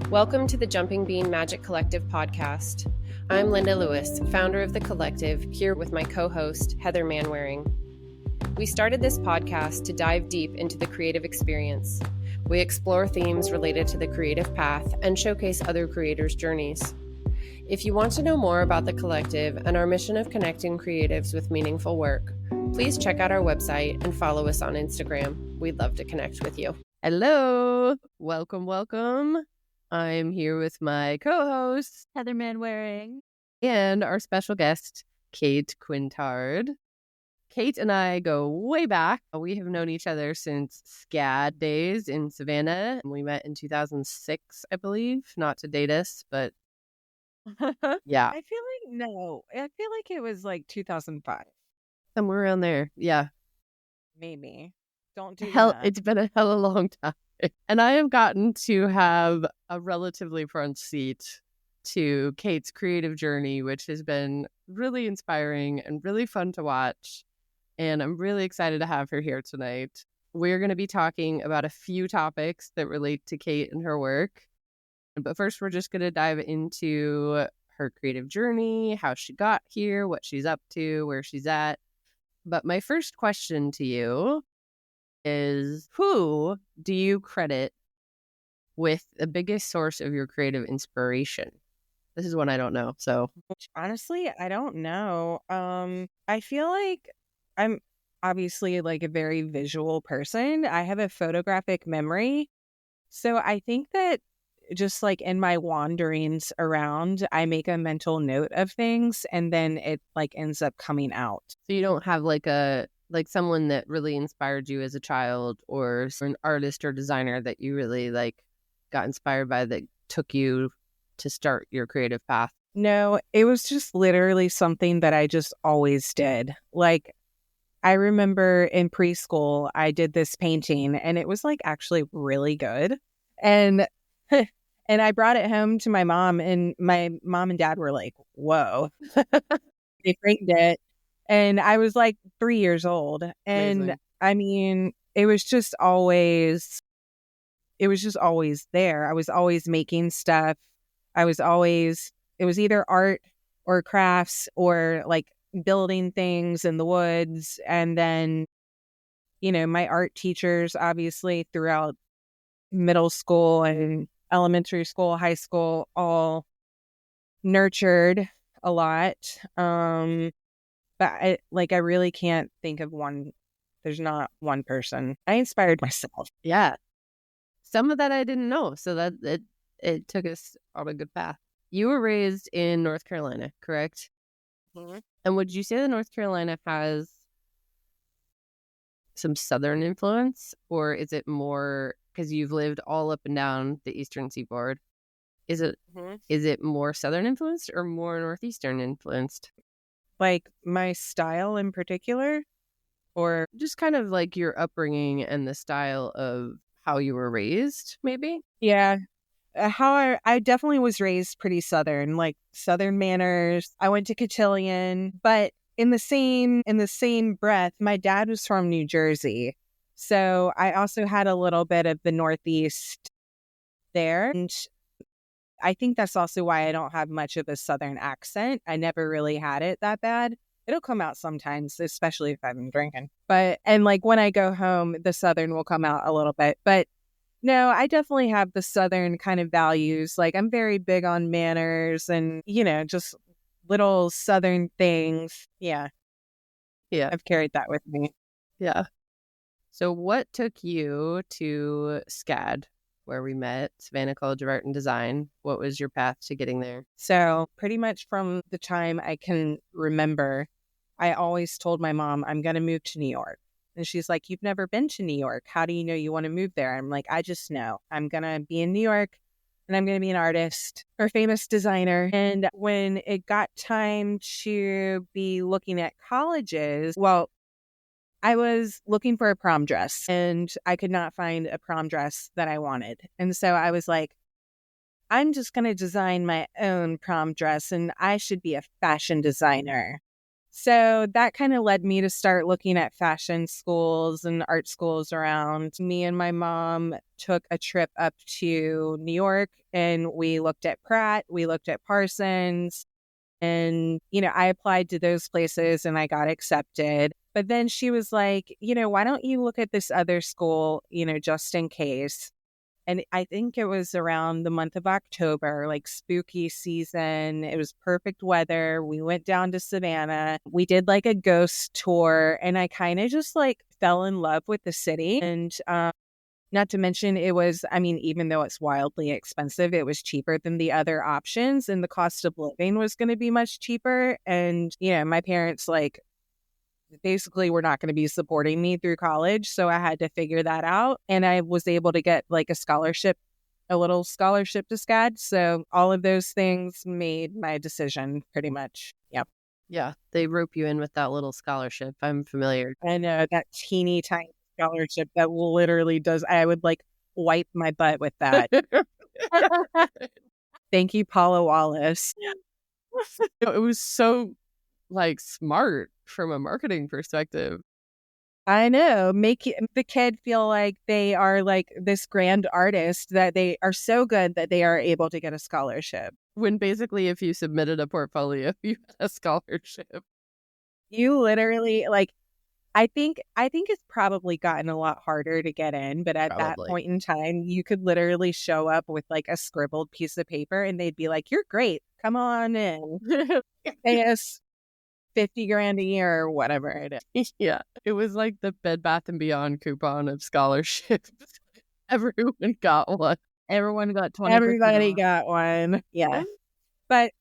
Welcome to the Jumping Bean Magic Collective podcast. I'm Linda Lewis, founder of the collective, here with my co-host, Heather Manwaring. We started this podcast to dive deep into the creative experience. We explore themes related to the creative path and showcase other creators' journeys. If you want to know more about the collective and our mission of connecting creatives with meaningful work, please check out our website and follow us on Instagram. We'd love to connect with you. Hello, welcome. I'm here with my co-host, Heather Manwaring, and our special guest, Kate Quintard. Kate and I go way back. We have known each other since SCAD days in Savannah. We met in 2006, I believe. Not to date us, but yeah. I feel like it was like 2005. Somewhere around there. Yeah. Maybe. Don't do that. It's been a hell of a long time. And I have gotten to have a relatively front seat to Kate's creative journey, which has been really inspiring and really fun to watch. And I'm really excited to have her here tonight. We're going to be talking about a few topics that relate to Kate and her work. But first, we're just going to dive into her creative journey, how she got here, what she's up to, where she's at. But my first question to you is, who do you credit with the biggest source of your creative inspiration? This is one I don't know. So honestly, I don't know. I feel like I'm obviously like a very visual person. I have a photographic memory. So I think that just like in my wanderings around, I make a mental note of things and then it like ends up coming out. So you don't have like someone that really inspired you as a child, or an artist or designer that you really like got inspired by that took you to start your creative path? No, it was just literally something that I just always did. Like, I remember in preschool, I did this painting and it was like actually really good. And and I brought it home to my mom, and my mom and dad were like, whoa. They framed it. And I was like 3 years old. And amazing. I mean, it was just always there. I was always making stuff. It was either art or crafts or like building things in the woods. And then, you know, my art teachers, obviously throughout middle school and elementary school, high school, all nurtured a lot. But I really can't think of one. There's not one person. I inspired myself. Yeah. Some of that I didn't know. So that it took us on a good path. You were raised in North Carolina, correct? Mm-hmm. And would you say that North Carolina has some Southern influence? Or is it more, because you've lived all up and down the Eastern Seaboard, is it more Southern influenced or more Northeastern influenced? Like my style in particular, or just kind of like your upbringing and the style of how you were raised, maybe? Yeah. I definitely was raised pretty Southern, like Southern manners. I went to cotillion, but in the same breath, my dad was from New Jersey. So I also had a little bit of the Northeast there. And I think that's also why I don't have much of a Southern accent. I never really had it that bad. It'll come out sometimes, especially if I've been drinking. And like when I go home, the Southern will come out a little bit. But no, I definitely have the Southern kind of values. Like I'm very big on manners and, you know, just little Southern things. Yeah. Yeah. I've carried that with me. Yeah. So what took you to SCAD, where we met, Savannah College of Art and Design? What was your path to getting there? So pretty much from the time I can remember, I always told my mom, I'm going to move to New York. And she's like, you've never been to New York. How do you know you want to move there? I'm like, I just know. I'm going to be in New York and I'm going to be an artist or a famous designer. And when it got time to be looking at colleges, well, I was looking for a prom dress and I could not find a prom dress that I wanted. And so I was like, I'm just going to design my own prom dress and I should be a fashion designer. So that kind of led me to start looking at fashion schools and art schools around. Me and my mom took a trip up to New York and we looked at Pratt, we looked at Parsons, and, I applied to those places and I got accepted. But then she was like, why don't you look at this other school, just in case? And I think it was around the month of October, like spooky season. It was perfect weather. We went down to Savannah. We did like a ghost tour and I kind of just like fell in love with the city. And not to mention it was, even though it's wildly expensive, it was cheaper than the other options and the cost of living was going to be much cheaper. And, my parents like basically were not going to be supporting me through college. So I had to figure that out. And I was able to get like a little scholarship to SCAD. So all of those things made my decision pretty much. Yep. Yeah, they rope you in with that little scholarship. I'm familiar. I know that teeny tiny scholarship that literally I would like wipe my butt with that. Thank you, Paula Wallace. It was so like smart from a marketing perspective. I know. Make the kid feel like they are like this grand artist, that they are so good that they are able to get a scholarship. When basically if you submitted a portfolio, you had a scholarship. You literally like, I think it's probably gotten a lot harder to get in, but at that point in time, you could literally show up with like a scribbled piece of paper and they'd be like, "You're great. Come on in. Pay us $50,000 a year or whatever it is." Yeah. It was like the Bed Bath & Beyond coupon of scholarships. Everyone got one. Everyone got 20%. Everybody got one. Yeah. But,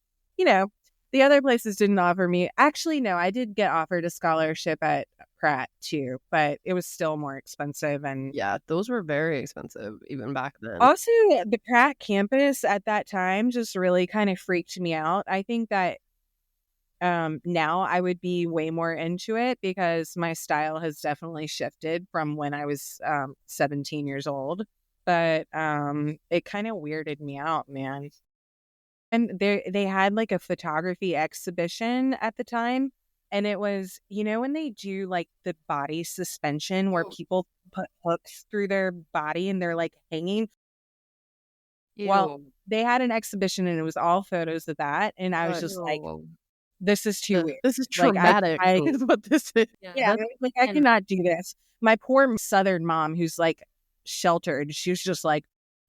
the other places didn't offer me. Actually, no, I did get offered a scholarship at Pratt too, but it was still more expensive. And yeah, those were very expensive even back then. Also, the Pratt campus at that time just really kind of freaked me out. I think that now I would be way more into it because my style has definitely shifted from when I was 17 years old. But it kind of weirded me out, man. And they had like a photography exhibition at the time. And it was, when they do like the body suspension where people put hooks through their body and they're like hanging. Ew. Well, they had an exhibition and it was all photos of that. And I was just like, this is too weird. This is traumatic. Like, is what this is. Yeah, like I cannot do this. My poor Southern mom, who's like sheltered, she was just like,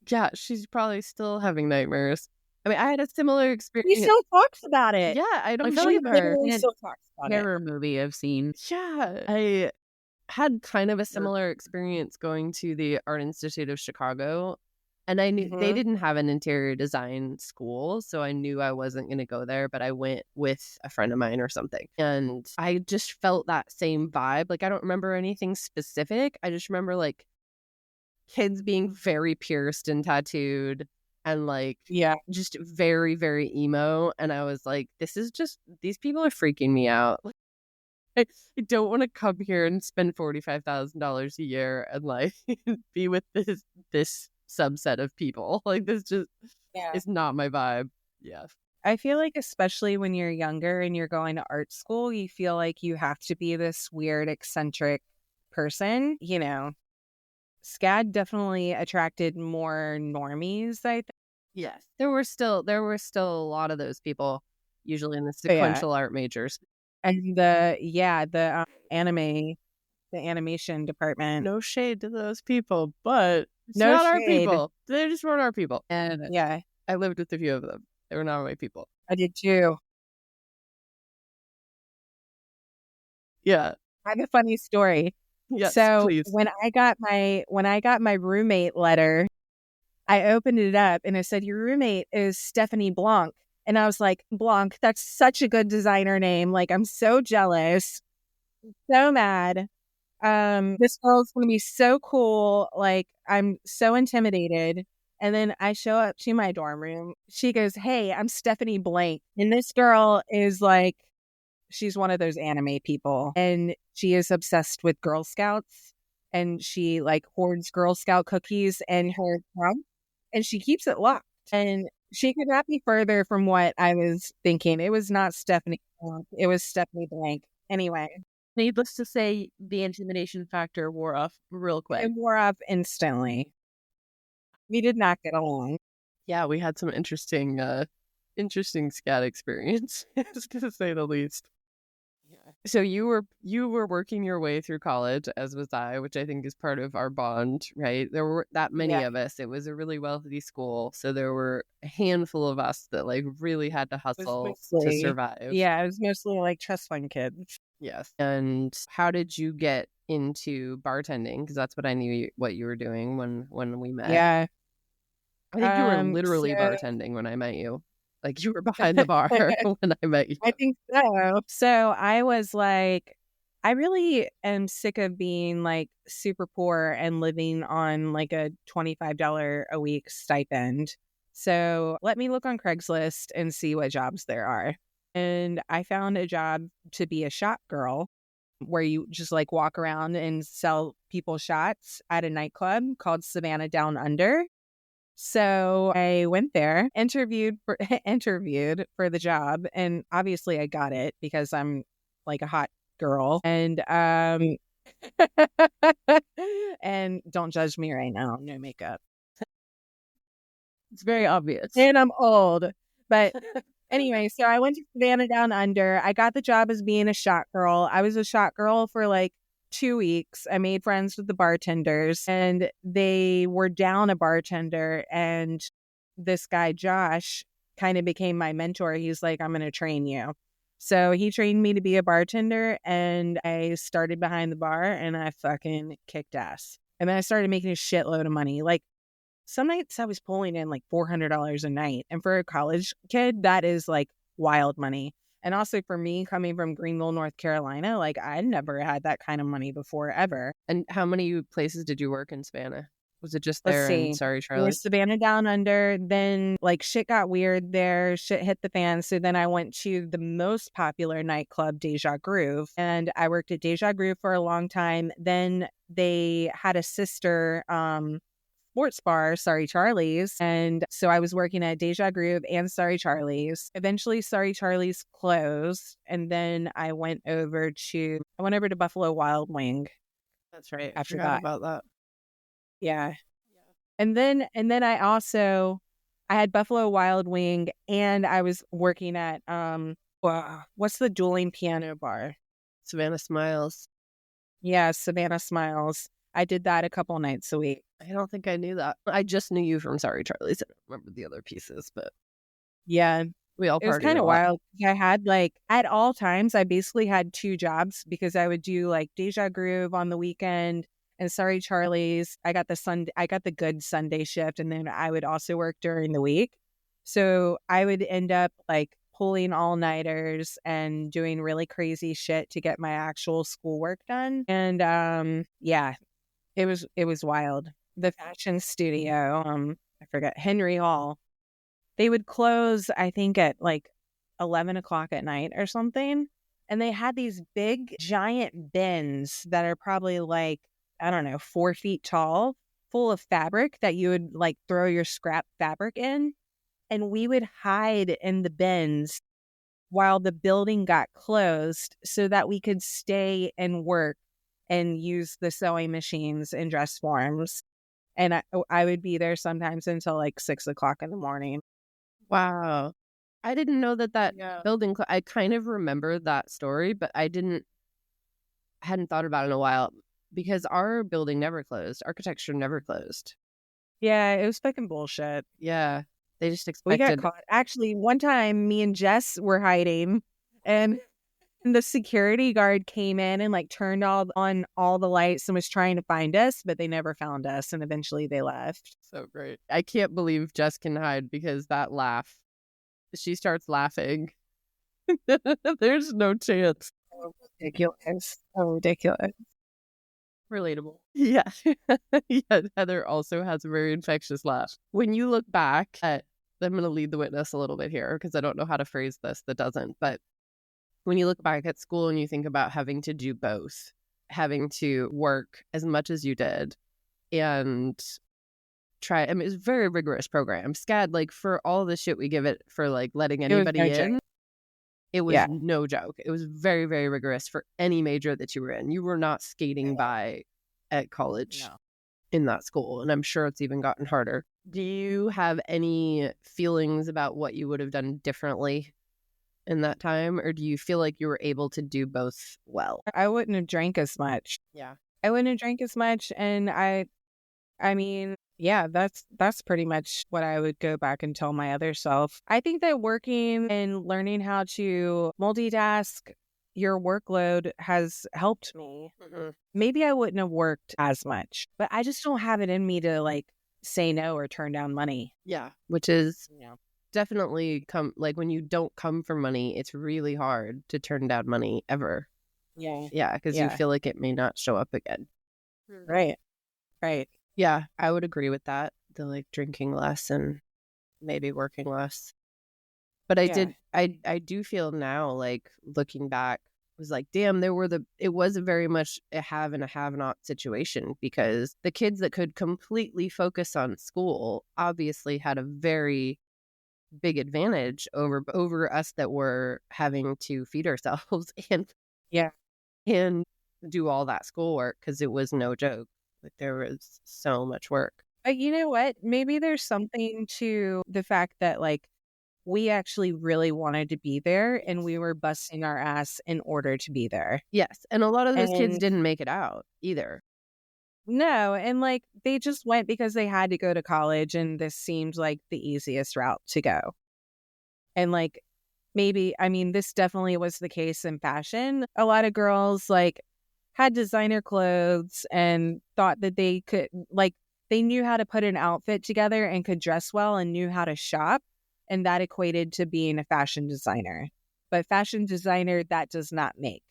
yeah, she's probably still having nightmares. I had a similar experience. He still talks about it. Yeah, I don't feel believe like her. He still talks about it. Terror movie I've seen. Yeah, I had kind of a similar experience going to the Art Institute of Chicago. And I knew they didn't have an interior design school, so I knew I wasn't going to go there, but I went with a friend of mine or something. And I just felt that same vibe. Like, I don't remember anything specific. I just remember, like, kids being very pierced and tattooed and, like, just very, very emo. And I was like, these people are freaking me out. Like, I don't want to come here and spend $45,000 a year and, like, be with this subset of people. Like, this just is not my vibe. Yeah. I feel like especially when you're younger and you're going to art school, you feel like you have to be this weird, eccentric person. SCAD definitely attracted more normies, I think. Yes. There were still a lot of those people, usually in the sequential art majors. And the animation department. No shade to those people, but it's No not our shade. people. They just weren't our people. And Yeah, I lived with a few of them. They were not my people. I did too. Yeah. I have a funny story. Yes, so please. when I got my roommate letter, I opened it up and it said, "Your roommate is Stephanie Blanc." And I was like, "Blanc, that's such a good designer name. Like, I'm so jealous, so mad. This girl's gonna be so cool. Like, I'm so intimidated." And then I show up to my dorm room. She goes, "Hey, I'm Stephanie Blank." And this girl is like, she's one of those anime people. And she is obsessed with Girl Scouts. And she like hoards Girl Scout cookies in her trunk. And she keeps it locked. And She could not be further from what I was thinking. It was not Stephanie. It was Stephanie Blank. Anyway, Needless to say, the intimidation factor wore off real quick. it wore off instantly. We did not get along. Yeah, we had some interesting SCAD experience, to say the least. Yeah. So you were working your way through college, as was I, which I think is part of our bond, right? There were that many of us. It was a really wealthy school, so there were a handful of us that like really had to hustle to survive. Yeah, it was mostly like trust fund kids. Yes. And how did you get into bartending? Because that's what I knew what you were doing when we met. Yeah. I think you were literally bartending when I met you. Like you were behind the bar when I met you. I think so. So I was like, I really am sick of being like super poor and living on like a $25 a week stipend. So let me look on Craigslist and see what jobs there are. And I found a job to be a shot girl where you just like walk around and sell people shots at a nightclub called Savannah Down Under. So I went there, interviewed for the job, and obviously I got it because I'm like a hot girl. And and don't judge me right now, no makeup. It's very obvious. And I'm old. But anyway, so I went to Savannah Down Under. I got the job as being a shot girl. I was a shot girl for like 2 weeks. I made friends with the bartenders and they were down a bartender, and this guy, Josh, kind of became my mentor. He's like, I'm going to train you. So he trained me to be a bartender, and I started behind the bar and I fucking kicked ass. And then I started making a shitload of money. Like some nights I was pulling in like $400 a night. And for a college kid, that is like wild money. And also for me, coming from Greenville, North Carolina, like I never had that kind of money before, ever. And how many places did you work in Savannah? Was it just there and Sorry, Charlie? It was Savannah Down Under. Then like shit got weird there. Shit hit the fan. So then I went to the most popular nightclub, Deja Groove. And I worked at Deja Groove for a long time. Then they had a sister sports bar, Sorry Charlie's. And so I was working at Deja Groove and Sorry Charlie's. Eventually Sorry Charlie's closed. And then I went over to Buffalo Wild Wing. That's right. After I forgot that. about that. Yeah. And then I had Buffalo Wild Wing, and I was working at what's the dueling piano bar? Savannah Smiles. Yeah, Savannah Smiles. I did that a couple nights a week. I don't think I knew that. I just knew you from Sorry Charlie's. I don't remember the other pieces, but yeah, we all. It was kind of wild. I had like at all times, I basically had 2 jobs because I would do like Deja Groove on the weekend and Sorry Charlie's. I got the good Sunday shift, and then I would also work during the week. So I would end up like pulling all-nighters and doing really crazy shit to get my actual schoolwork done. And yeah, it was wild. The fashion studio, I forget, Henry Hall, they would close, I think, at like 11 o'clock at night or something. And they had these big, giant bins that are probably like, I don't know, 4 feet tall, full of fabric that you would like throw your scrap fabric in. And we would hide in the bins while the building got closed so that we could stay and work and use the sewing machines and dress forms. And I would be there sometimes until like 6 o'clock in the morning. Wow. I didn't know that building, I kind of remember that story, but I hadn't thought about it in a while because our building never closed. Architecture never closed. Yeah, it was fucking bullshit. Yeah. They just expected. We got caught. Actually, one time me and Jess were hiding and the security guard came in and like turned on all the lights and was trying to find us, but they never found us, and eventually they left. So great. I can't believe Jess can hide because that laugh. She starts laughing. There's no chance. So ridiculous. So ridiculous. Relatable. Yeah. Yeah. Heather also has a very infectious laugh. When you look back at, I'm going to lead the witness a little bit here because I don't know how to phrase this that doesn't, but when you look back at school and you think about having to do both, having to work as much as you did and try. I mean, it's a very rigorous program. SCAD, like for all the shit we give it for like letting It was anybody no in, joke. it was Yeah. no joke. It was very, very rigorous for any major that you were in. You were not skating by at college No. in that school. And I'm sure it's even gotten harder. Do you have any feelings about what you would have done differently in that time? Or do you feel like you were able to do both well? I wouldn't have drank as much. Yeah. I wouldn't have drank as much. And I mean, yeah, that's pretty much what I would go back and tell my other self. I think that working and learning how to multitask your workload has helped me. Mm-hmm. Maybe I wouldn't have worked as much, but I just don't have it in me to like say no or turn down money. Yeah. Which is Yeah. definitely like when you don't come for money, it's really hard to turn down money ever. Yeah. Yeah. Because you feel like it may not show up again. Right. Right. Yeah. I would agree with that. The like drinking less and maybe working less. But I do feel now, like looking back, was like, damn, it was very much a have and a have not situation, because the kids that could completely focus on school obviously had a very big advantage over us that were having to feed ourselves and do all that schoolwork, because it was no joke. Like there was so much work. But you know what? Maybe there's something to the fact that like we actually really wanted to be there and we were busting our ass in order to be there. Yes. And a lot of those kids And didn't make it out either. no, and like they just went because they had to go to college and this seemed like the easiest route to go. And like maybe, I mean, this definitely was the case in fashion. A lot of girls like had designer clothes and thought that they could like they knew how to put an outfit together and could dress well and knew how to shop. And that equated to being a fashion designer. But fashion designer, that does not make.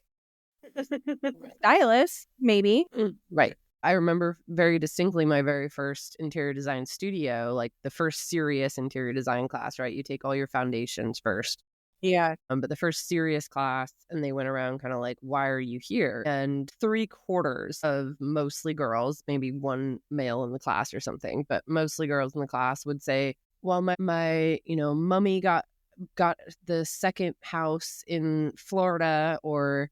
Stylist, maybe. Right. I remember very distinctly my very first interior design studio, like the first serious interior design class, right? You take all your foundations first. Yeah. But the first serious class, and they went around kind of like, why are you here? And 3/4 of mostly girls, maybe one male in the class or something, but mostly girls in the class would say, well, my mummy got the second house in Florida or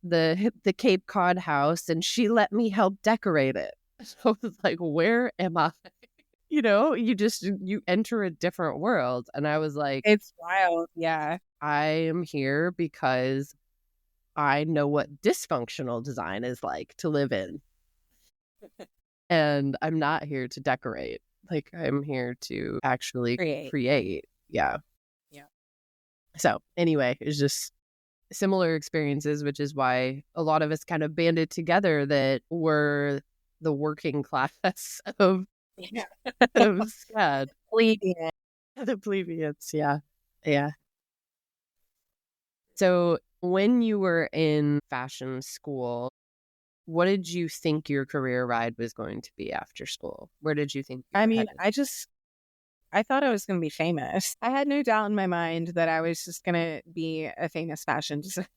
the Cape Cod house, and she let me help decorate it. So I was like, where am I? You enter a different world. And I was like, It's wild. Yeah. I am here because I know what dysfunctional design is like to live in. And I'm not here to decorate. Like, I'm here to actually create. Yeah. Yeah. So anyway, it's just similar experiences, which is why a lot of us kind of banded together that were the working class of SCAD. Plebeian. The plebeians, yeah. Yeah. So when you were in fashion school, what did you think your career ride was going to be after school? Where did you think you were headed? I thought I was going to be famous. I had no doubt in my mind that I was just going to be a famous fashion designer.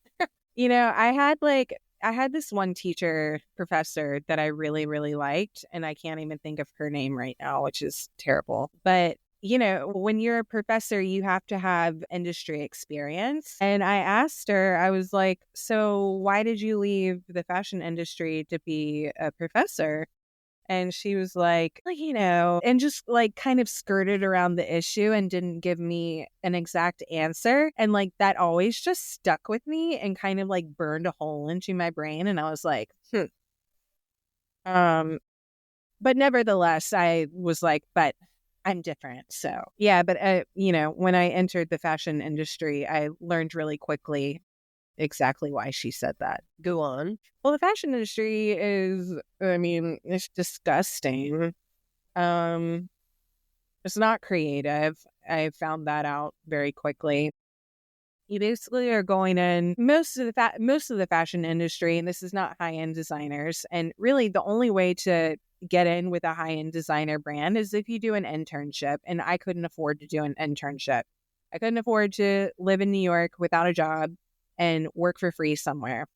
I had this one professor that I really, really liked, and I can't even think of her name right now, which is terrible. But when you're a professor, you have to have industry experience. And I asked her, I was like, so why did you leave the fashion industry to be a professor? And she was like, and just like kind of skirted around the issue and didn't give me an exact answer. And like that always just stuck with me and kind of like burned a hole into my brain. And I was like, But nevertheless, I was like, but I'm different. So yeah, but when I entered the fashion industry, I learned really quickly exactly why she said that. Go on. Well, the fashion industry it's disgusting. It's not creative. I found that out very quickly. You basically are going in most of the fashion industry, and this is not high-end designers. And really, the only way to get in with a high-end designer brand is if you do an internship. And I couldn't afford to do an internship. I couldn't afford to live in New York without a job and work for free somewhere.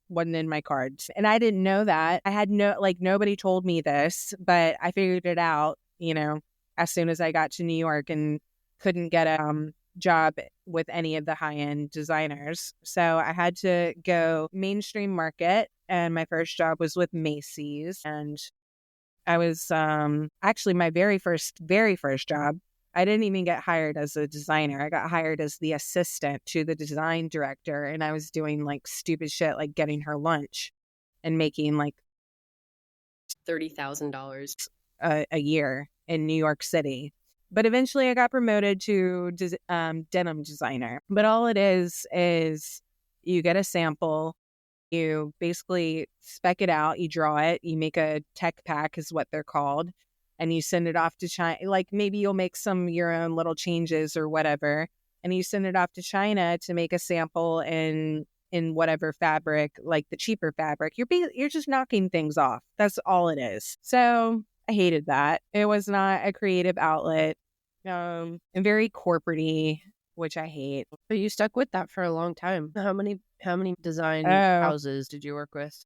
Wasn't in my cards. And I didn't know that. I had nobody told me this, but I figured it out as soon as I got to New York and couldn't get a job with any of the high-end designers. So I had to go mainstream market, and my first job was with Macy's. And I was actually my very first job. I didn't even get hired as a designer. I got hired as the assistant to the design director, and I was doing like stupid shit like getting her lunch and making like $30,000 a year in New York City. But eventually I got promoted to denim designer. But all it is you get a sample, you basically spec it out, you draw it, you make a tech pack is what they're called, and you send it off to China. Like maybe you'll make some your own little changes or whatever, and you send it off to China to make a sample in whatever fabric, like the cheaper fabric. You're just knocking things off. That's all it is. So I hated that. It was not a creative outlet. And very corporate-y, which I hate. But you stuck with that for a long time. How many design houses did you work with?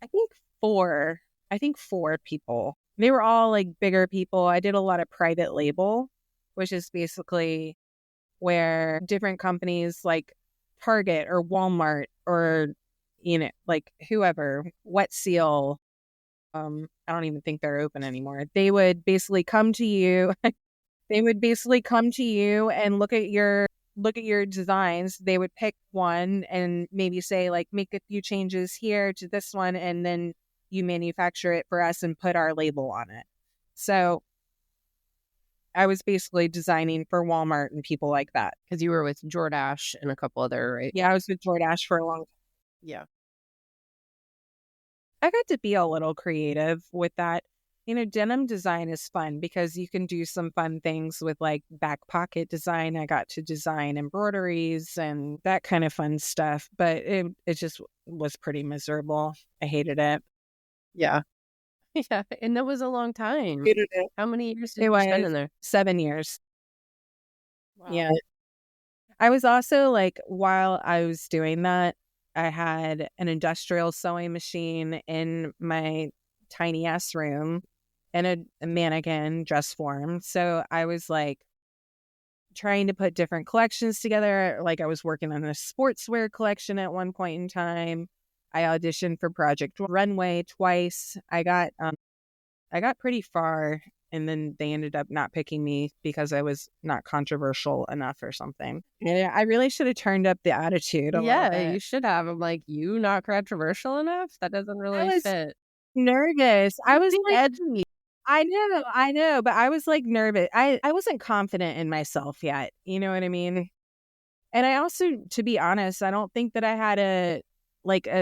I think four people. They were all like bigger people. I did a lot of private label, which is basically where different companies like Target or Walmart or, like whoever, Wet Seal, I don't even think they're open anymore. They would basically come to you. They would basically come to you and look at your designs. They would pick one and maybe say like, make a few changes here to this one, and then you manufacture it for us and put our label on it. So I was basically designing for Walmart and people like that. Because you were with Jordache and a couple other, right? Yeah, I was with Jordache for a long time. Yeah. I got to be a little creative with that. Denim design is fun because you can do some fun things with like back pocket design. I got to design embroideries and that kind of fun stuff, but it just was pretty miserable. I hated it. Yeah. Yeah, and that was a long time. Hated it. How many years did you spend in there? 7 years. Wow. Yeah. I was also like, while I was doing that, I had an industrial sewing machine in my tiny ass room and a mannequin dress form. So I was like trying to put different collections together. Like I was working on a sportswear collection at one point in time. I auditioned for Project Runway twice. I got pretty far, and then they ended up not picking me because I was not controversial enough or something. Yeah, I really should have turned up the attitude a little bit. You should have. I'm like, you not controversial enough? That doesn't really fit. Nervous. I was like, edgy. I know, but I was like nervous. I wasn't confident in myself yet. You know what I mean? And I also, to be honest, I don't think that I had a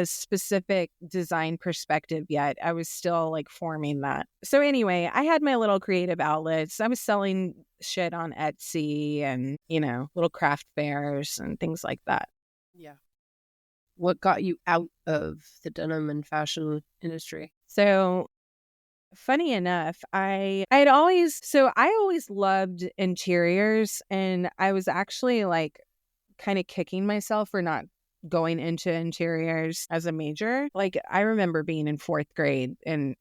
specific design perspective yet. I was still like forming that. So anyway, I had my little creative outlets. I was selling shit on Etsy and, little craft fairs and things like that. Yeah. What got you out of the denim and fashion industry? So funny enough, I always loved interiors, and I was actually like kind of kicking myself for not going into interiors as a major. Like I remember being in 4th grade and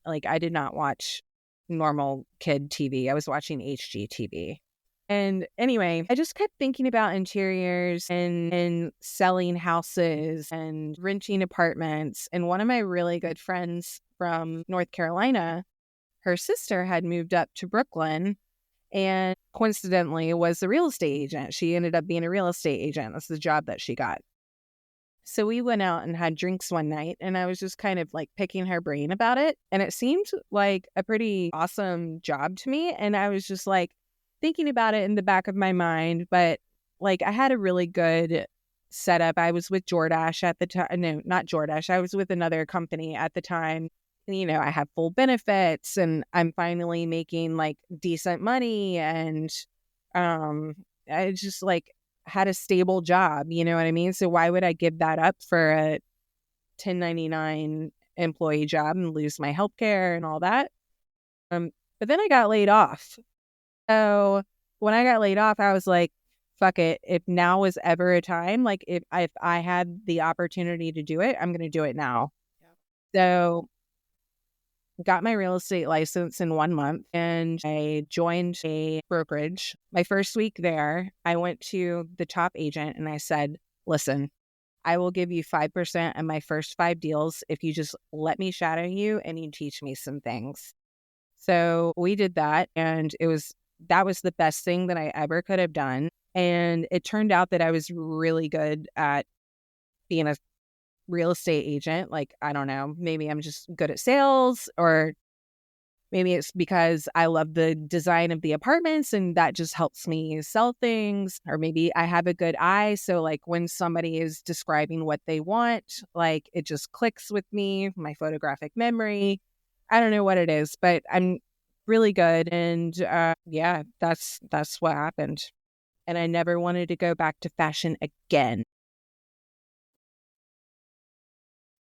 like I did not watch normal kid TV. I was watching HGTV. And anyway, I just kept thinking about interiors and selling houses and renting apartments. And one of my really good friends from North Carolina, her sister had moved up to Brooklyn and coincidentally was a real estate agent. She ended up being a real estate agent. That's the job that she got. So we went out and had drinks one night, and I was just kind of like picking her brain about it. And it seemed like a pretty awesome job to me. And I was just like thinking about it in the back of my mind. But like I had a really good setup. I was with Jordache at the time. No, not Jordache. I was with another company at the time. And, I have full benefits and I'm finally making like decent money. And I just like had a stable job, you know what I mean? So why would I give that up for a 1099 employee job and lose my healthcare and all that? But then I got laid off. So when I got laid off, I was like, fuck it. If now was ever a time, like if I had the opportunity to do it, I'm going to do it now. Yeah. So got my real estate license in 1 month, and I joined a brokerage. My first week there, I went to the top agent and I said, listen, I will give you 5% of my first 5 deals if you just let me shadow you and you teach me some things. So we did that, and that was the best thing that I ever could have done. And it turned out that I was really good at being a real estate agent. Like, I don't know, maybe I'm just good at sales, or maybe it's because I love the design of the apartments and that just helps me sell things. Or maybe I have a good eye. So like when somebody is describing what they want, like it just clicks with me, my photographic memory. I don't know what it is, but I'm really good. And yeah, that's what happened. And I never wanted to go back to fashion again.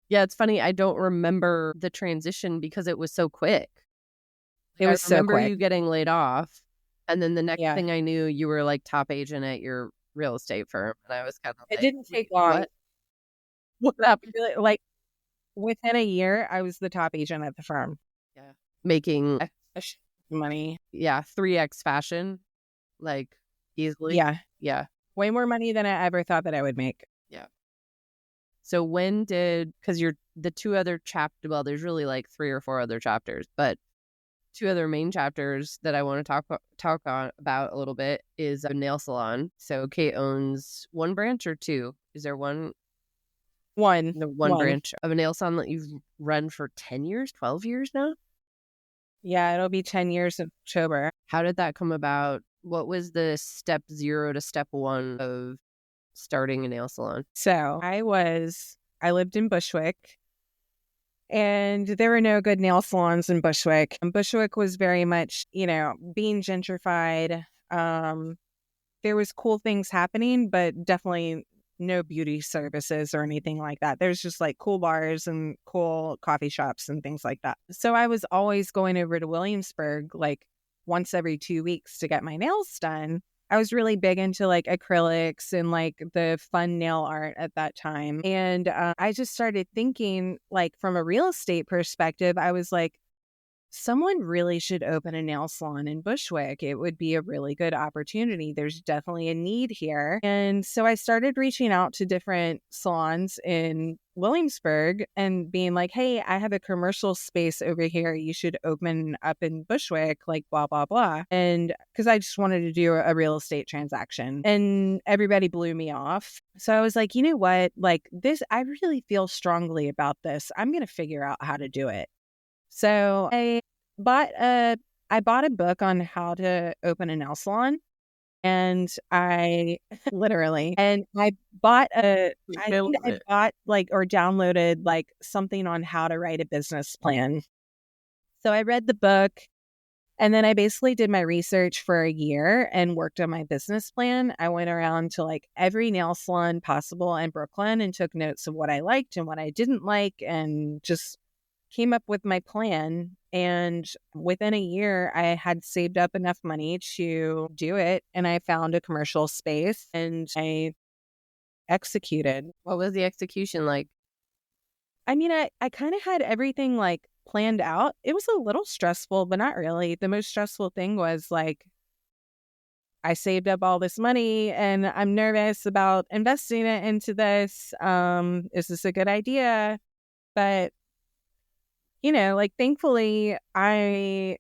Yeah, it's funny. I don't remember the transition because it was so quick. It was I remember so quick. you getting laid off, and then the next Yeah. thing I knew, you were like top agent at your real estate firm, and I was kind of like, It didn't take long. What happened? Really, like within a year, I was the top agent at the firm. Yeah, making Money. Yeah, 3x fashion, like easily. Yeah. Way more money than I ever thought that I would make. Yeah. So because you're the 2 other chapters, well, there's really like 3 or 4 other chapters, but 2 other main chapters that I want to talk about a little bit is a nail salon. So Kate owns 1 branch or 2? Is there one? One Branch of a nail salon that you've run for 10 years, 12 years now? Yeah, it'll be 10 years in October. How did that come about? What was the step 0 to step 1 of starting a nail salon? So I lived in Bushwick, and there were no good nail salons in Bushwick. And Bushwick was very much, being gentrified. There was cool things happening, but definitely no beauty services or anything like that. There's just like cool bars and cool coffee shops and things like that. So I was always going over to Williamsburg like once every 2 weeks to get my nails done. I was really big into like acrylics and like the fun nail art at that time. And I just started thinking, like, from a real estate perspective, I was like, someone really should open a nail salon in Bushwick. It would be a really good opportunity. There's definitely a need here. And so I started reaching out to different salons in Williamsburg and being like, hey, I have a commercial space over here. You should open up in Bushwick, like blah, blah, blah. And because I just wanted to do a real estate transaction, and everybody blew me off. So I was like, you know what? Like this, I really feel strongly about this. I'm going to figure out how to do it. So I bought a book on how to open a nail salon, and I bought downloaded like something on how to write a business plan. So I read the book, and then I basically did my research for a year and worked on my business plan. I went around to like every nail salon possible in Brooklyn and took notes of what I liked and what I didn't like, and just came up with my plan. And within a year, I had saved up enough money to do it. And I found a commercial space and I executed. What was the execution like? I mean, I kind of had everything like planned out. It was a little stressful, but not really. The most stressful thing was like, I saved up all this money and I'm nervous about investing it into this. Is this a good idea? But like thankfully I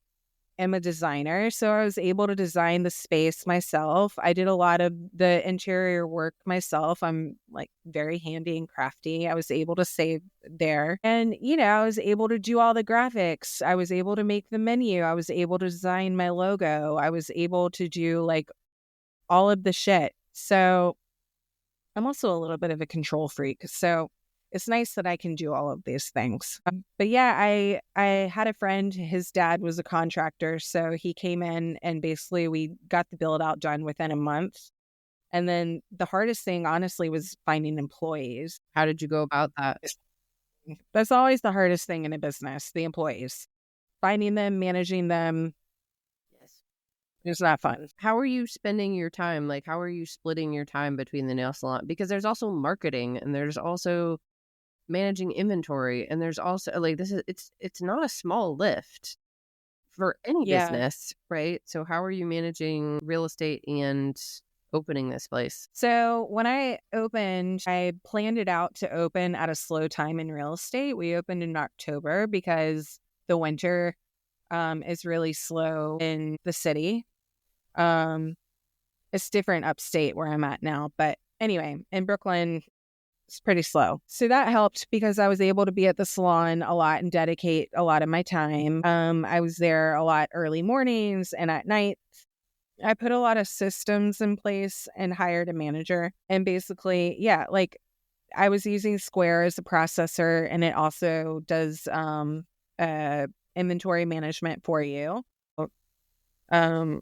am a designer, so I was able to design the space myself. I did a lot of the interior work myself. I'm like very handy and crafty. I was able to save there. And, I was able to do all the graphics. I was able to make the menu. I was able to design my logo. I was able to do like all of the shit. So I'm also a little bit of a control freak. So it's nice that I can do all of these things. But yeah, I had a friend, his dad was a contractor. So he came in and basically we got the build out done within a month. And then the hardest thing, honestly, was finding employees. How did you go about that? That's always the hardest thing in a business, the employees. Finding them, managing them. Yes. It's not fun. How are you spending your time? Like, how are you splitting your time between the nail salon? Because there's also marketing and there's also managing inventory, and there's also like it's not a small lift for any Yeah. business, right? So how are you managing real estate and opening this place? So when I opened, I planned it out to open at a slow time in real estate. We opened in October because the winter is really slow in the city. It's different upstate where I'm at now. But anyway, in Brooklyn, it's pretty slow. So that helped because I was able to be at the salon a lot and dedicate a lot of my time. I was there a lot early mornings and at night. I put a lot of systems in place and hired a manager. And basically, yeah, like I was using Square as a processor, and it also does inventory management for you. Um,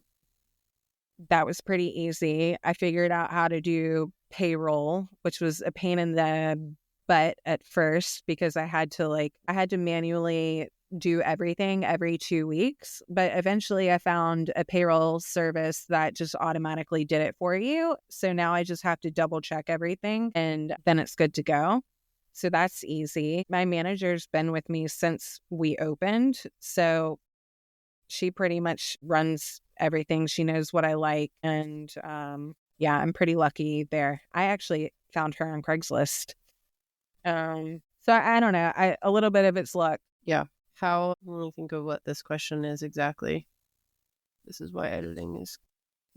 that was pretty easy. I figured out how to do payroll, which was a pain in the butt at first because I had to manually do everything every 2 weeks. But eventually I found a payroll service that just automatically did it for you. So now I just have to double check everything and then it's good to go. So that's easy. My manager's been with me since we opened. So she pretty much runs everything. She knows what I like. And yeah, I'm pretty lucky there. I actually found her on Craigslist. So I don't know. A little bit of it's luck. Yeah. How, let me think of what this question is exactly. This is why editing is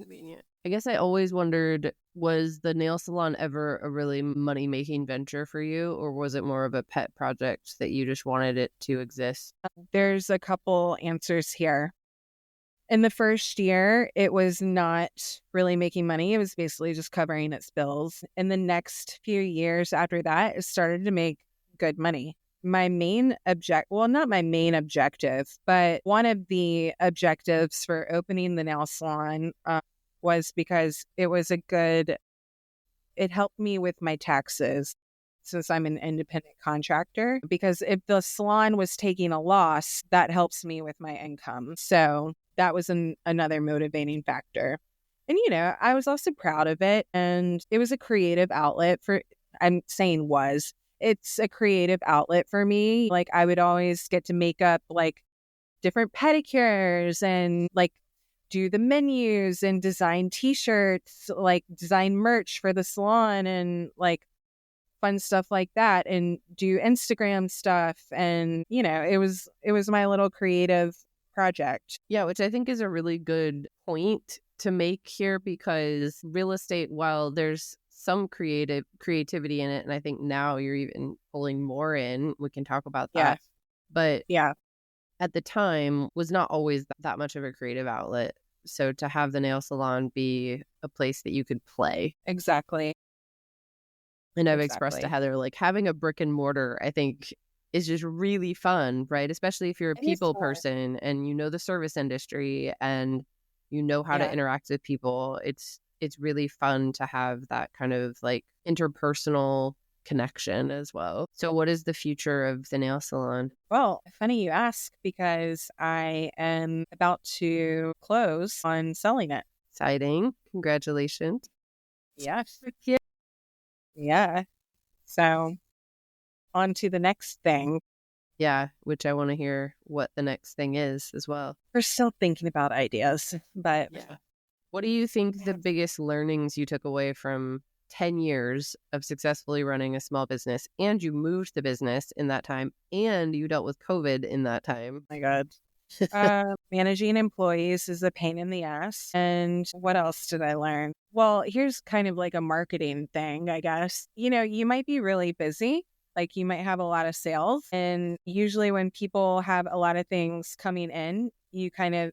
convenient. I guess I always wondered, was the nail salon ever a really money-making venture for you, or was it more of a pet project that you just wanted it to exist? There's a couple answers here. In the first year, it was not really making money. It was basically just covering its bills. In the next few years after that, it started to make good money. My main not my main objective, but one of the objectives for opening the nail salon was because it helped me with my taxes since I'm an independent contractor. Because if the salon was taking a loss, that helps me with my income. So that was another motivating factor. And, I was also proud of it. And it was a creative outlet it's a creative outlet for me. Like I would always get to make up like different pedicures and like do the menus and design t-shirts, like design merch for the salon and like fun stuff like that and do Instagram stuff. And, it was my little creative project. Yeah, which I think is a really good point to make here because real estate, while there's some creativity in it, and I think now you're even pulling more in, we can talk about that. Yeah. But yeah, at the time was not always that much of a creative outlet. So to have the nail salon be a place that you could play. Exactly. And I've expressed to Heather, like having a brick and mortar, I think is just really fun, right? Especially if you're a people person and you know the service industry and you know how to interact with people. It's really fun to have that kind of like interpersonal connection as well. So what is the future of the nail salon? Well, funny you ask because I am about to close on selling it. Exciting. Congratulations. Yes. Yeah. So on to the next thing. Yeah, which I want to hear what the next thing is as well. We're still thinking about ideas, but yeah. What do you think the biggest learnings you took away from 10 years of successfully running a small business, and you moved the business in that time, and you dealt with COVID in that time? Oh my God. Managing employees is a pain in the ass. And what else did I learn? Well, here's kind of like a marketing thing, I guess. You might be really busy. Like you might have a lot of sales. And usually when people have a lot of things coming in, you kind of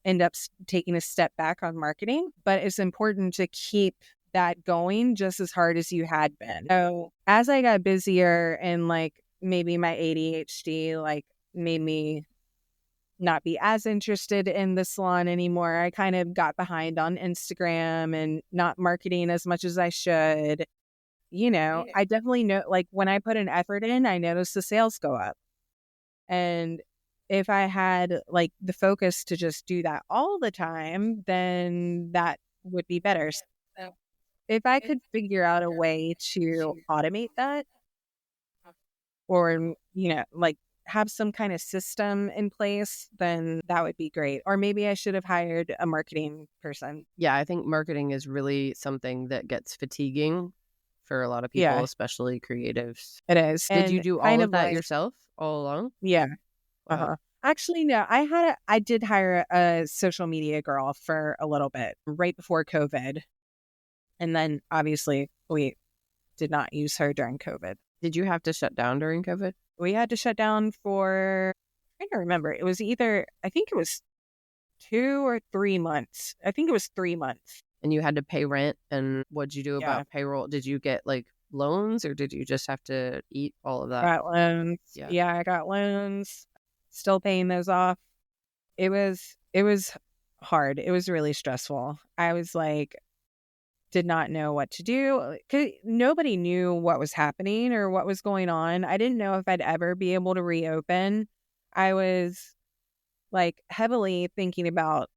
end up taking a step back on marketing. But it's important to keep that going just as hard as you had been. So as I got busier and like maybe my ADHD like made me not be as interested in the salon anymore, I kind of got behind on Instagram and not marketing as much as I should. I definitely know, like when I put an effort in, I noticed the sales go up. And if I had like the focus to just do that all the time, then that would be better. So if I could figure out a way to automate that, or, like have some kind of system in place, then that would be great. Or maybe I should have hired a marketing person. Yeah, I think marketing is really something that gets fatiguing for a lot of people, Yeah, especially creatives. it is. Did you And do kind all of of that like, yourself all along? yeah. Wow. Uh-huh. Actually, no, I did hire a social media girl for a little bit right before COVID. And then obviously we did not use her during COVID. Did you have to shut down during COVID? We had to shut down for, I'm trying to remember. It was I think it was 2 or 3 months. I think it was 3 months. And you had to pay rent. And what'd you do Yeah. about payroll? Did you get like loans, or did you just have to eat all of that? Got loans. Yeah. Yeah, I got loans. Still paying those off. It was hard. It was really stressful. I was like, did not know what to do. 'Cause nobody knew what was happening or what was going on. I didn't know if I'd ever be able to reopen. I was like heavily thinking about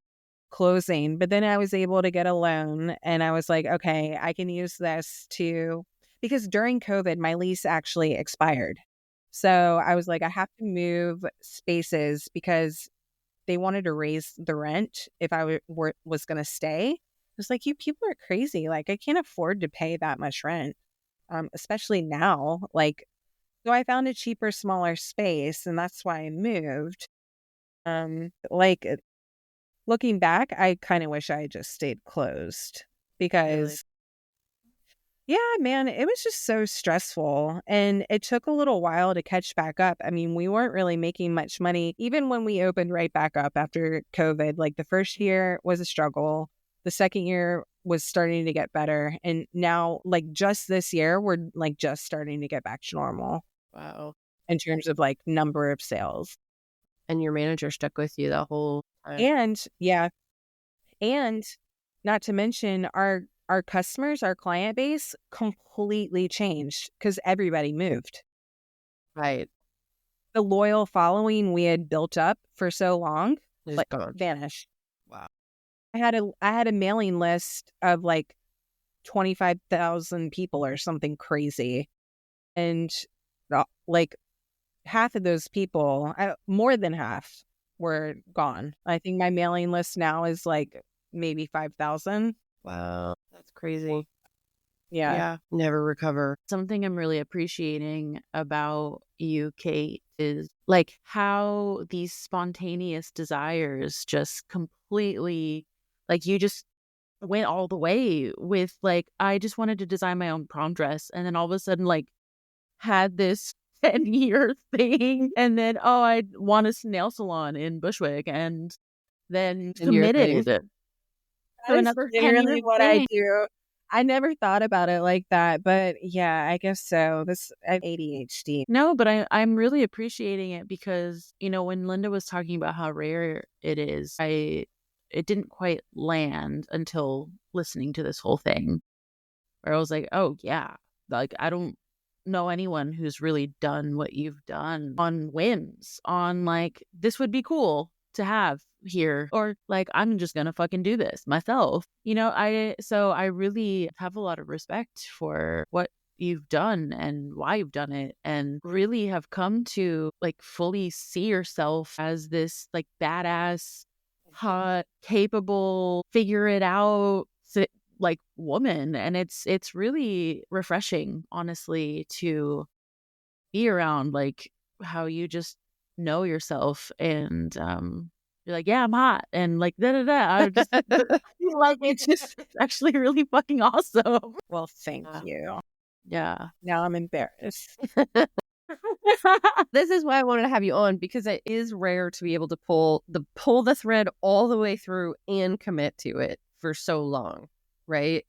closing, but then I was able to get a loan, and I was like, okay, I can use this because during COVID, my lease actually expired. So I was like, I have to move spaces because they wanted to raise the rent if I was going to stay. I was like, you people are crazy. Like, I can't afford to pay that much rent, especially now. Like, so I found a cheaper, smaller space, and that's why I moved. Like, looking back, I kind of wish I had just stayed closed because, yeah, man, it was just so stressful. And it took a little while to catch back up. I mean, we weren't really making much money, even when we opened right back up after COVID. Like, the first year was a struggle. The second year was starting to get better. And now, like, just this year, we're like just starting to get back to normal. Wow. In terms of like number of sales. And your manager stuck with you the whole time. And yeah. And not to mention our customers, our client base completely changed because everybody moved. Right. The loyal following we had built up for so long, Just like, gone. vanished. Wow. I had a mailing list of like 25,000 people or something crazy. And like half of those people, more than half, were gone. I think my mailing list now is like maybe 5,000. Wow. That's crazy. Yeah. Yeah. Never recover. Something I'm really appreciating about you, Kate, is like how these spontaneous desires just completely, like, you just went all the way with, like, I just wanted to design my own prom dress, and then all of a sudden, like, had this 10-year thing, and then, I want a nail salon in Bushwick, and then 10-year committed thing. to That is another literally 10-year what I thing. do. I never thought about it like that, but yeah, I guess so. I have ADHD. No, but I'm really appreciating it because, when Linda was talking about how rare it is, it didn't quite land until listening to this whole thing, where I was like, oh yeah, like, I don't know anyone who's really done what you've done on whims, on like, this would be cool to have here, or like, I'm just gonna fucking do this myself. So I really have a lot of respect for what you've done and why you've done it, and really have come to like fully see yourself as this like badass, hot, capable, figure it out like woman. And it's really refreshing, honestly, to be around like how you just know yourself, and you're like, yeah, I'm hot, and like da da da. I just like, it's actually really fucking awesome. Well, thank Yeah. you. Yeah. Now I'm embarrassed. This is why I wanted to have you on, because it is rare to be able to pull the thread all the way through and commit to it for so long, right?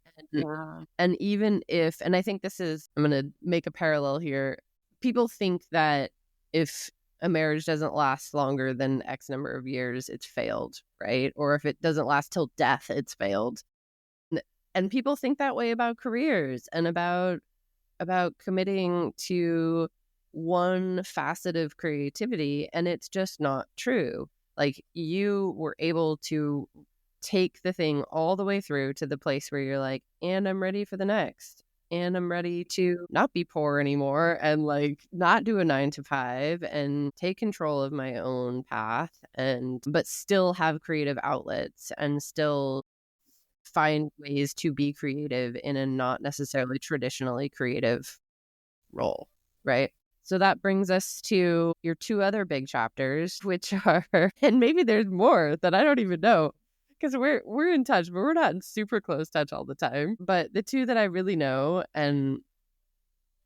And even if, and I think I'm going to make a parallel here. People think that if a marriage doesn't last longer than X number of years, it's failed, right? Or if it doesn't last till death, it's failed. And people think that way about careers and about committing to one facet of creativity, and it's just not true. Like, you were able to take the thing all the way through to the place where you're like, and I'm ready for the next, and I'm ready to not be poor anymore and like not do a 9 to 5 and take control of my own path but still have creative outlets and still find ways to be creative in a not necessarily traditionally creative role, right? So that brings us to your 2 other big chapters, which are, and maybe there's more that I don't even know because we're in touch, but we're not in super close touch all the time. But the 2 that I really know, and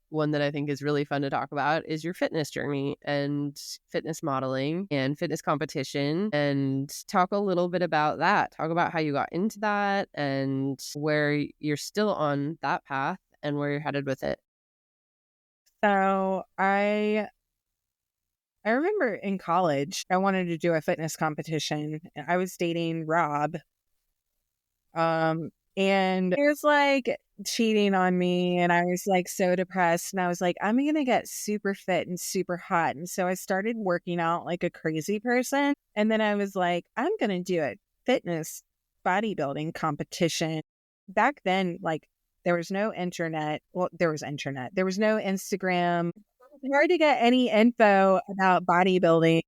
one that I think is really fun to talk about, is your fitness journey and fitness modeling and fitness competition, and talk a little bit about that. Talk about how you got into that and where you're still on that path and where you're headed with it. So I remember in college, I wanted to do a fitness competition. I was dating Rob. And he was like cheating on me, and I was like so depressed, and I was like, I'm gonna get super fit and super hot. And so I started working out like a crazy person. And then I was like, I'm gonna do a fitness bodybuilding competition. Back then, like there was no internet. Well, there was internet. There was no Instagram. It was hard to get any info about bodybuilding.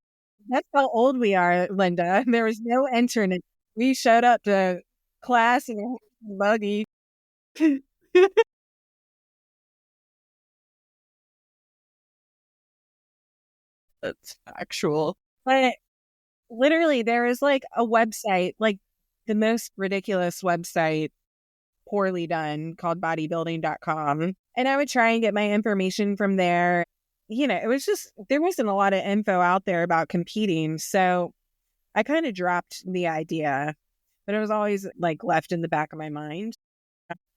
That's how old we are, Linda. There was no internet. We showed up to class in a buggy. That's factual. But literally, there is like a website, like the most ridiculous website, poorly done, called bodybuilding.com. And I would try and get my information from there. You know, it was just, there wasn't a lot of info out there about competing. So I kind of dropped the idea, but it was always like left in the back of my mind.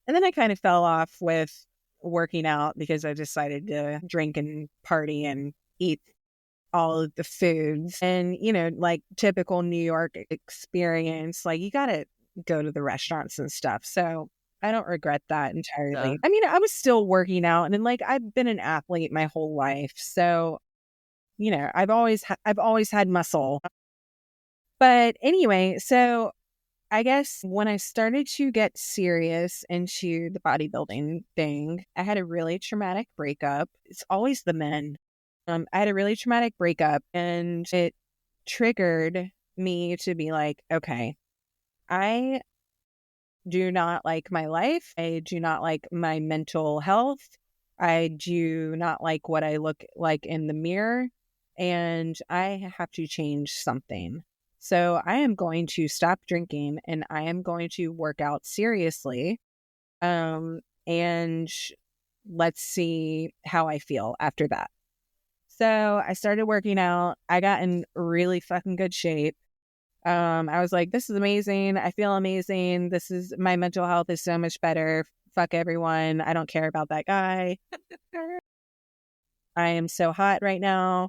And then I kind of fell off with working out because I decided to drink and party and eat all of the foods. And, you know, like typical New York experience, like you got to go to the restaurants and stuff. So I don't regret that entirely. Yeah. I mean, I was still working out, and like I've been an athlete my whole life. So, you know, I've always had muscle. But anyway, so I guess when I started to get serious into the bodybuilding thing, I had a really traumatic breakup. It's always the men. I had a really traumatic breakup, and it triggered me to be like, okay, I do not like my life. I do not like my mental health. I do not like what I look like in the mirror, and I have to change something. So I am going to stop drinking, and I am going to work out seriously. And let's see how I feel after that. So I started working out. I got in really fucking good shape. I was like, this is amazing. I feel amazing. My mental health is so much better. Fuck everyone. I don't care about that guy. I am so hot right now.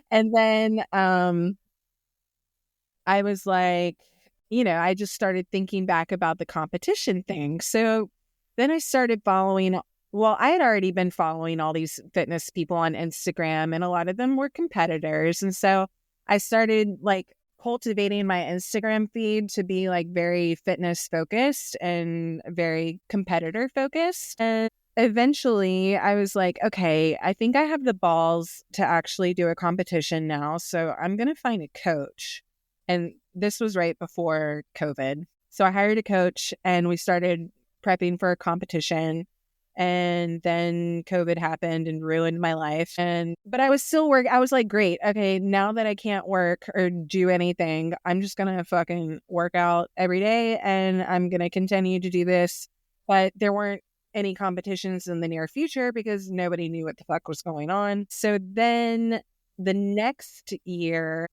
And then I was like, you know, I just started thinking back about the competition thing. So then I started following, well, I had already been following all these fitness people on Instagram, and a lot of them were competitors. And so I started like cultivating my Instagram feed to be like very fitness focused and very competitor focused. And eventually I was like, okay, I think I have the balls to actually do a competition now. So I'm going to find a coach. And this was right before COVID. So I hired a coach, and we started prepping for a competition. And then COVID happened and ruined my life. But I was still I was like, great. Okay, now that I can't work or do anything, I'm just going to fucking work out every day, and I'm going to continue to do this. But there weren't any competitions in the near future because nobody knew what the fuck was going on. So then the next year,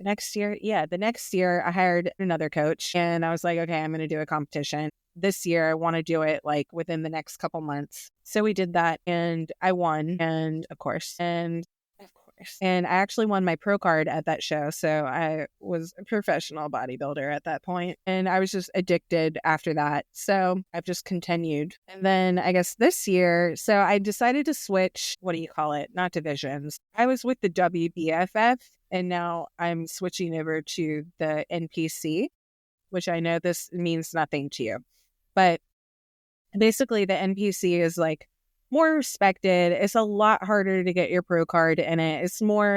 I hired another coach, and I was like, okay, I'm going to do a competition. This year, I want to do it like within the next couple months. So we did that, and I won. And of course, and I actually won my pro card at that show. So I was a professional bodybuilder at that point, and I was just addicted after that. So I've just continued. And then I guess this year, so I decided to switch, what do you call it? Not divisions. I was with the WBFF, and now I'm switching over to the NPC, which I know this means nothing to you. But basically the NPC is like more respected. It's a lot harder to get your pro card in it. It's more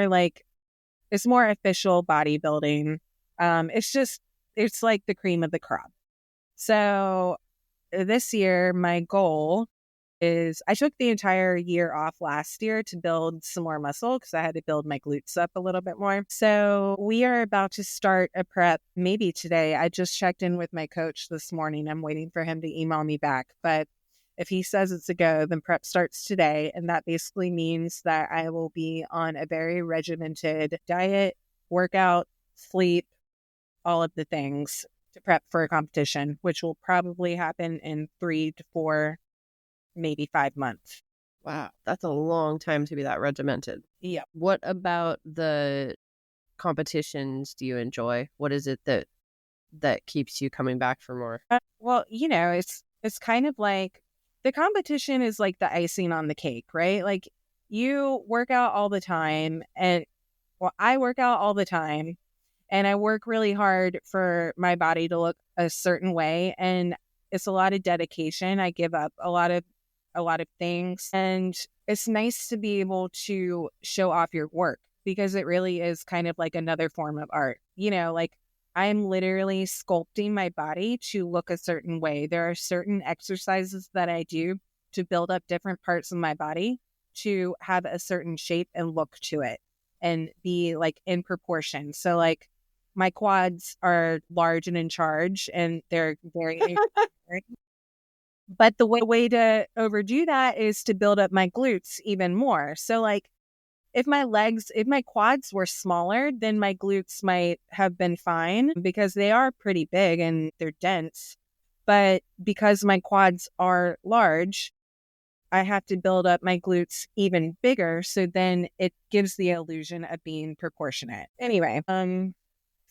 official bodybuilding. It's like the cream of the crop. So this year, my goal is I took the entire year off last year to build some more muscle because I had to build my glutes up a little bit more. So we are about to start a prep maybe today. I just checked in with my coach this morning. I'm waiting for him to email me back. But if he says it's a go, then prep starts today. And that basically means that I will be on a very regimented diet, workout, sleep, all of the things to prep for a competition, which will probably happen in 3 to 4, maybe 5 months. Wow, that's a long time to be that regimented. Yeah. What about the competitions do you enjoy? What is it that keeps you coming back for more? Well, it's kind of like the competition is like the icing on the cake, right? Like you work out all the time I work out all the time and I work really hard for my body to look a certain way. And it's a lot of dedication. I give up a lot of things. And it's nice to be able to show off your work because it really is kind of like another form of art. Like I'm literally sculpting my body to look a certain way. There are certain exercises that I do to build up different parts of my body to have a certain shape and look to it and be like in proportion. So like my quads are large and in charge and they're very but the way to overdo that is to build up my glutes even more. So like if my quads were smaller, then my glutes might have been fine because they are pretty big and they're dense. But because my quads are large, I have to build up my glutes even bigger. So then it gives the illusion of being proportionate. Anyway,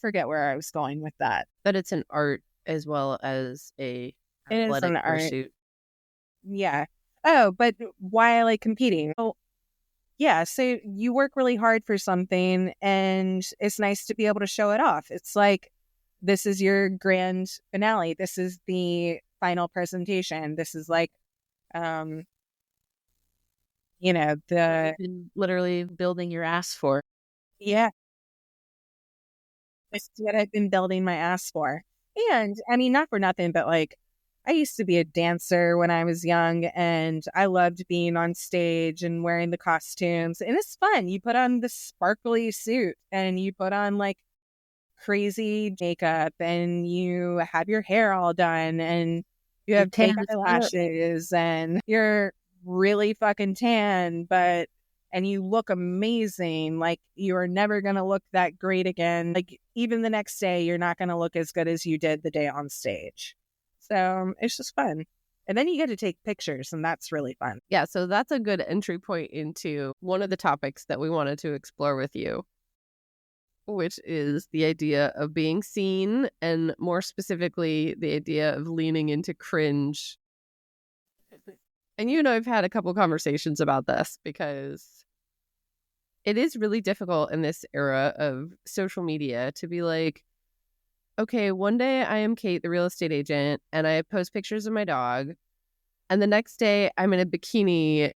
forget where I was going with that. That it's an art as well as a athletic pursuit. Yeah. Oh, but why I like competing? Oh, yeah. So you work really hard for something and it's nice to be able to show it off. It's like, this is your grand finale. This is the final presentation. This is like, literally building your ass for. Yeah. This is what I've been building my ass for. And I mean, not for nothing, but like, I used to be a dancer when I was young and I loved being on stage and wearing the costumes. And it's fun. You put on the sparkly suit and you put on like crazy makeup and you have your hair all done and you have pink eyelashes and you're really fucking tan, and you look amazing. Like you're never going to look that great again. Like even the next day, you're not going to look as good as you did the day on stage. So it's just fun. And then you get to take pictures and that's really fun. Yeah, so that's a good entry point into one of the topics that we wanted to explore with you, which is the idea of being seen and more specifically, the idea of leaning into cringe. And I've had a couple conversations about this because it is really difficult in this era of social media to be like, okay, one day I am Kate, the real estate agent, and I post pictures of my dog. And the next day I'm in a bikini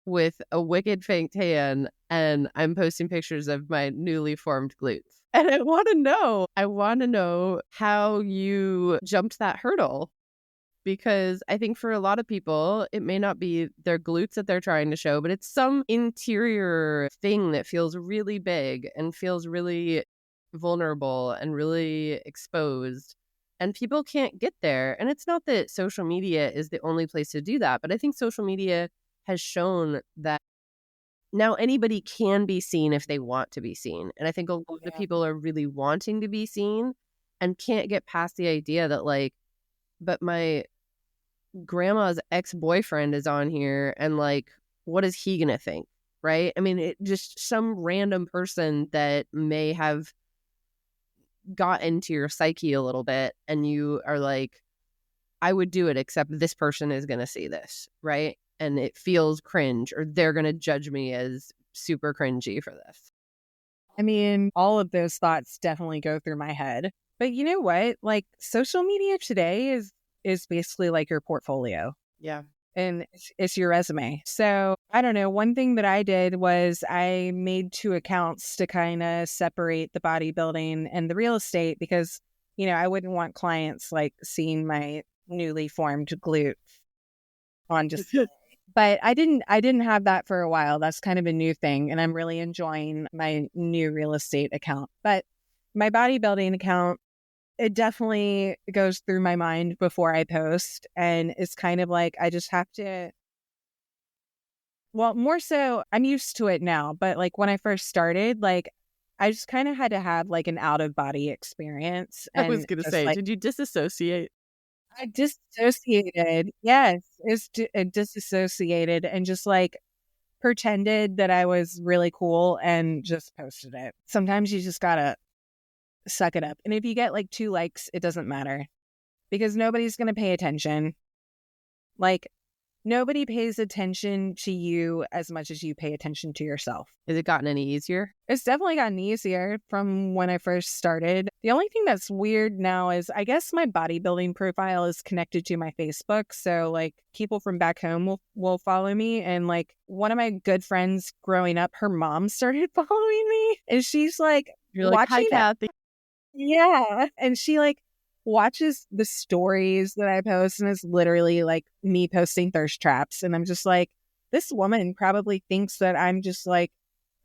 with a wicked fake tan and I'm posting pictures of my newly formed glutes. And I want to know how you jumped that hurdle. Because I think for a lot of people, it may not be their glutes that they're trying to show, but it's some interior thing that feels really big and feels really vulnerable and really exposed. And people can't get there. And it's not that social media is the only place to do that, but I think social media has shown that now anybody can be seen if they want to be seen. And I think a lot of people are really wanting to be seen and can't get past the idea that like, but my grandma's ex-boyfriend is on here and like, what is he gonna think? Right? I mean, it just some random person that may have got into your psyche a little bit and you are like, I would do it except this person is gonna see this, right? And it feels cringe or they're gonna judge me as super cringy for this. I mean, all of those thoughts definitely go through my head. But you know what? Like social media today is basically like your portfolio. Yeah. And it's your resume. So I don't know. One thing that I did was I made 2 accounts to kind of separate the bodybuilding and the real estate because, I wouldn't want clients like seeing my newly formed glute on display. But I didn't have that for a while. That's kind of a new thing. And I'm really enjoying my new real estate account. But my bodybuilding account, it definitely goes through my mind before I post. And it's kind of like, I just have to, well, more so I'm used to it now. But like when I first started, like I just kind of had to have like an out of body experience. I was going to say, did you disassociate? I disassociated. Yes, disassociated and just like pretended that I was really cool and just posted it. Sometimes you just gotta suck it up. And if you get like 2 likes, it doesn't matter because nobody's going to pay attention. Like nobody pays attention to you as much as you pay attention to yourself. Has it gotten any easier? It's definitely gotten easier from when I first started. The only thing that's weird now is I guess my bodybuilding profile is connected to my Facebook. So like people from back home will follow me. And like one of my good friends growing up, her mom started following me. And she's like, you're like, hi, Kathy. Yeah. And she like watches the stories that I post and it's literally like me posting thirst traps. And I'm just like, this woman probably thinks that I'm just like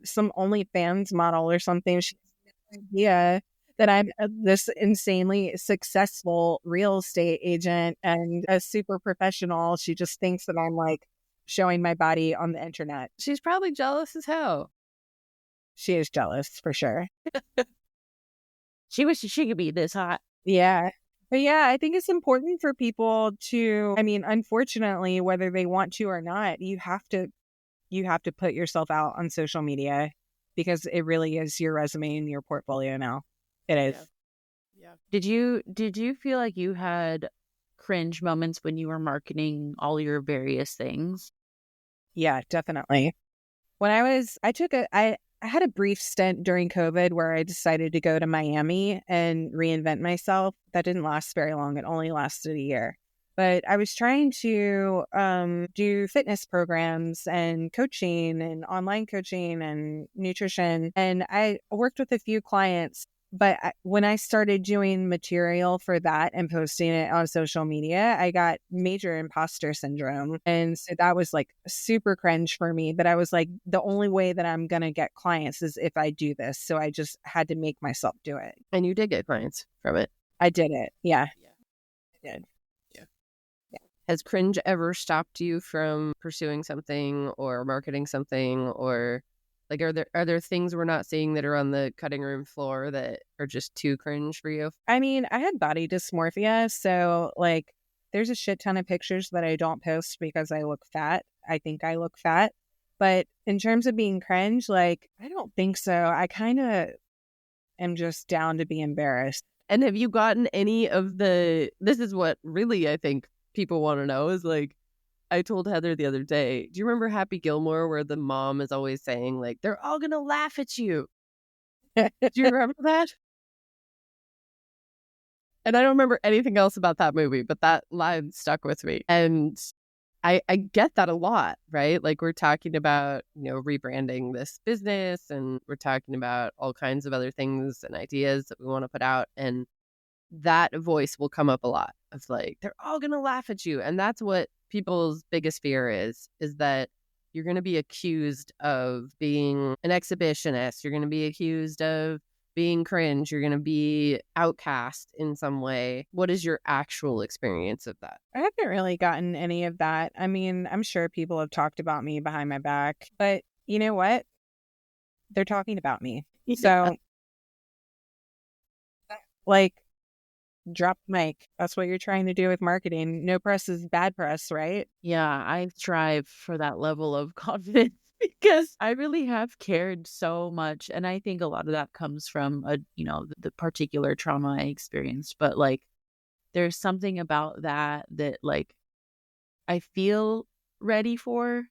some OnlyFans model or something. She has no idea that I'm this insanely successful real estate agent and a super professional. She just thinks that I'm like showing my body on the internet. She's probably jealous as hell. She is jealous for sure. She wishes she could be this hot. Yeah. But yeah, I think it's important for people to, I mean, unfortunately, whether they want to or not, you have to put yourself out on social media because it really is your resume and your portfolio now. It is. Yeah. Did you feel like you had cringe moments when you were marketing all your various things? Yeah, definitely. When I had a brief stint during COVID where I decided to go to Miami and reinvent myself. That didn't last very long. It only lasted a year. But I was trying to do fitness programs and coaching and online coaching and nutrition. And I worked with a few clients. But when I started doing material for that and posting it on social media, I got major imposter syndrome. And so that was like super cringe for me. But I was like, the only way that I'm going to get clients is if I do this. So I just had to make myself do it. And you did get clients from it. I did it. Yeah. I did. Yeah. Has cringe ever stopped you from pursuing something or marketing something or... like, are there things we're not seeing that are on the cutting room floor that are just too cringe for you? I mean, I had body dysmorphia. So, like, there's a shit ton of pictures that I don't post because I look fat. I think I look fat. But in terms of being cringe, like, I don't think so. I kind of am just down to be embarrassed. And have you gotten any of this is what really I think people want to know is like, I told Heather the other day, do you remember Happy Gilmore where the mom is always saying like, they're all going to laugh at you? Do you remember that? And I don't remember anything else about that movie, but that line stuck with me. And I get that a lot, right? Like we're talking about, rebranding this business and we're talking about all kinds of other things and ideas that we want to put out. And that voice will come up a lot of like, they're all going to laugh at you. And that's what people's biggest fear is that you're going to be accused of being an exhibitionist. You're going to be accused of being cringe. You're going to be outcast in some way. What is your actual experience of that? I haven't really gotten any of that. I mean, I'm sure people have talked about me behind my back, but you know what? They're talking about me. Yeah. So, like, drop the mic. That's what you're trying to do with marketing. No press is bad press, right? Yeah, I strive for that level of confidence because I really have cared so much. And I think a lot of that comes from, the particular trauma I experienced. But like, there's something about that like, I feel ready for.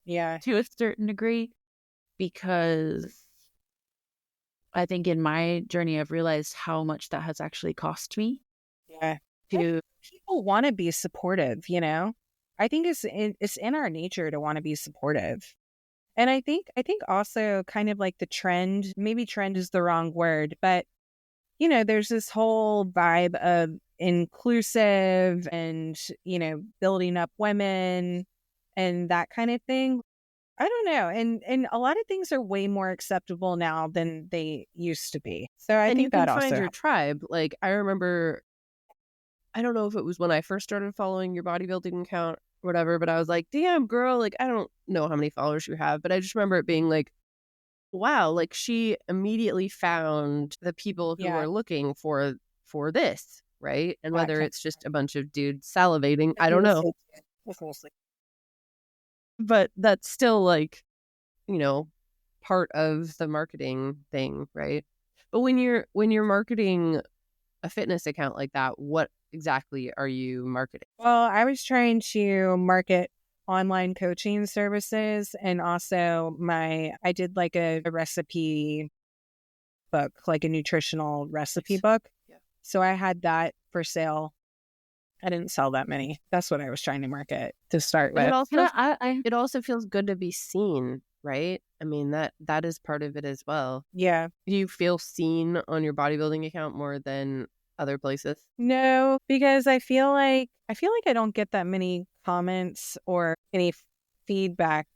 Yeah. To a certain degree, because I think in my journey, I've realized how much that has actually cost me. Yeah. to People want to be supportive, you know? I think it's in our nature to want to be supportive. And I think also kind of like the trend, maybe trend is the wrong word, but you know, there's this whole vibe of inclusive and, you know, building up women and that kind of thing. I don't know. And a lot of things are way more acceptable now than they used to be. So I And think you can that find also your helps. tribe. Like, I remember, I don't know if it was when I first started following your bodybuilding account or whatever, but I was like, damn, girl, like, I don't know how many followers you have, but I just remember it being like, wow, like she immediately found the people who Yeah. are looking for this, right? And whether Okay. it's just a bunch of dudes salivating, I don't know. But that's still like, you know, part of the marketing thing, right? But when you're marketing a fitness account like that, what exactly are you marketing? Well, I was trying to market online coaching services, and also I did like a recipe book, like a nutritional recipe book. Yeah. So I had that for sale. I didn't sell that many. That's what I was trying to market to start And with. it also feels good to be seen, right? I mean, that is part of it as well. Yeah. Do you feel seen on your bodybuilding account more than other places? No, because I feel like I don't get that many comments or any feedback